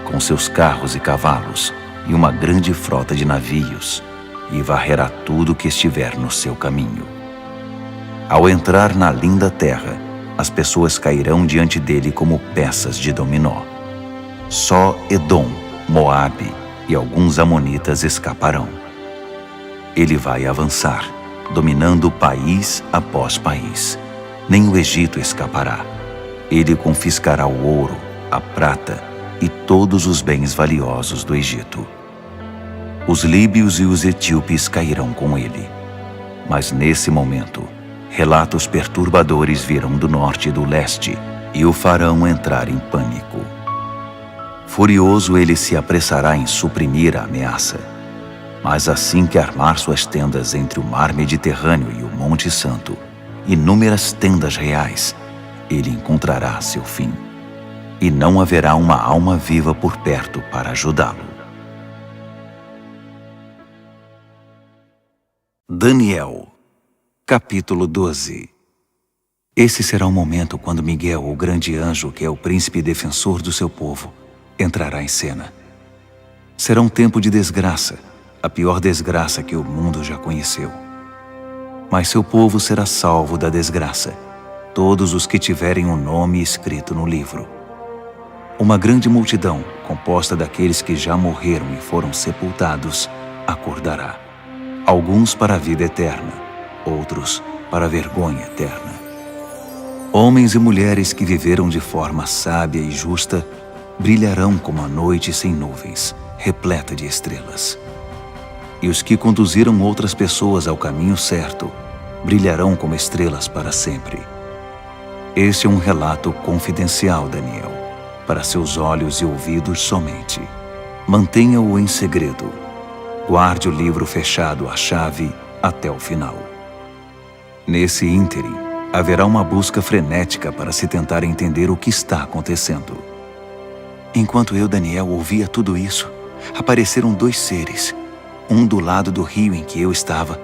com seus carros e cavalos e uma grande frota de navios, e varrerá tudo que estiver no seu caminho. Ao entrar na linda terra, as pessoas cairão diante dele como peças de dominó. Só Edom, Moabe e alguns amonitas escaparão. Ele vai avançar, dominando país após país. Nem o Egito escapará. Ele confiscará o ouro, a prata e todos os bens valiosos do Egito. Os líbios e os etíopes cairão com ele. Mas nesse momento, relatos perturbadores virão do norte e do leste e o farão entrar em pânico. Furioso, ele se apressará em suprimir a ameaça. Mas assim que armar suas tendas entre o mar Mediterrâneo e o Monte Santo, inúmeras tendas reais, ele encontrará seu fim. E não haverá uma alma viva por perto para ajudá-lo. Daniel, capítulo 12. Esse será o momento quando Miguel, o grande anjo, que é o príncipe defensor do seu povo, entrará em cena. Será um tempo de desgraça, a pior desgraça que o mundo já conheceu. Mas seu povo será salvo da desgraça, todos os que tiverem o nome escrito no livro. Uma grande multidão, composta daqueles que já morreram e foram sepultados, acordará. Alguns para a vida eterna, outros para a vergonha eterna. Homens e mulheres que viveram de forma sábia e justa brilharão como a noite sem nuvens, repleta de estrelas. E os que conduziram outras pessoas ao caminho certo brilharão como estrelas para sempre. Este é um relato confidencial, Daniel, para seus olhos e ouvidos somente. Mantenha-o em segredo. Guarde o livro fechado à chave até o final. Nesse ínterim, haverá uma busca frenética para se tentar entender o que está acontecendo. Enquanto eu, Daniel, ouvia tudo isso, apareceram 2 seres, um do lado do rio em que eu estava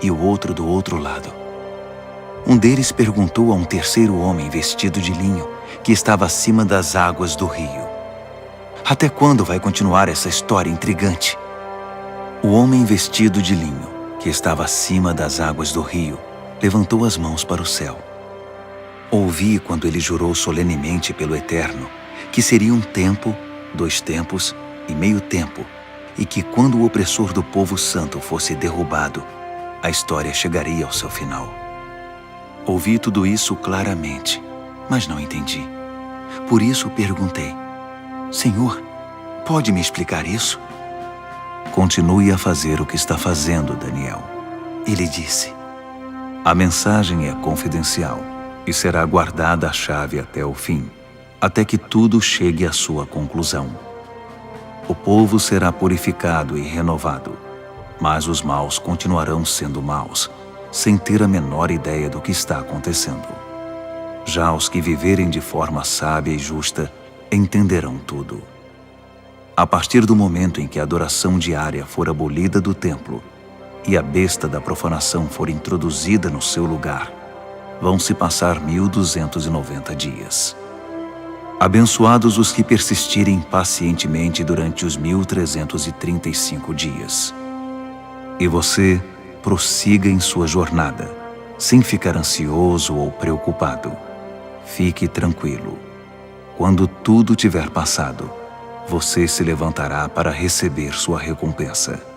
e o outro do outro lado. Um deles perguntou a um terceiro homem vestido de linho que estava acima das águas do rio: até quando vai continuar essa história intrigante? O homem vestido de linho, que estava acima das águas do rio, levantou as mãos para o céu. Ouvi quando ele jurou solenemente pelo Eterno que seria um tempo, 2 tempos e meio tempo, e que quando o opressor do povo santo fosse derrubado, a história chegaria ao seu final. Ouvi tudo isso claramente, mas não entendi. Por isso perguntei: Senhor, pode me explicar isso? Continue a fazer o que está fazendo, Daniel. Ele disse: a mensagem é confidencial e será guardada a chave até o fim, até que tudo chegue à sua conclusão. O povo será purificado e renovado, mas os maus continuarão sendo maus, sem ter a menor ideia do que está acontecendo. Já os que viverem de forma sábia e justa entenderão tudo. A partir do momento em que a adoração diária for abolida do templo e a besta da profanação for introduzida no seu lugar, vão se passar 1290 dias. Abençoados os que persistirem pacientemente durante os 1335 dias. E você prossiga em sua jornada, sem ficar ansioso ou preocupado. Fique tranquilo. Quando tudo tiver passado, você se levantará para receber sua recompensa.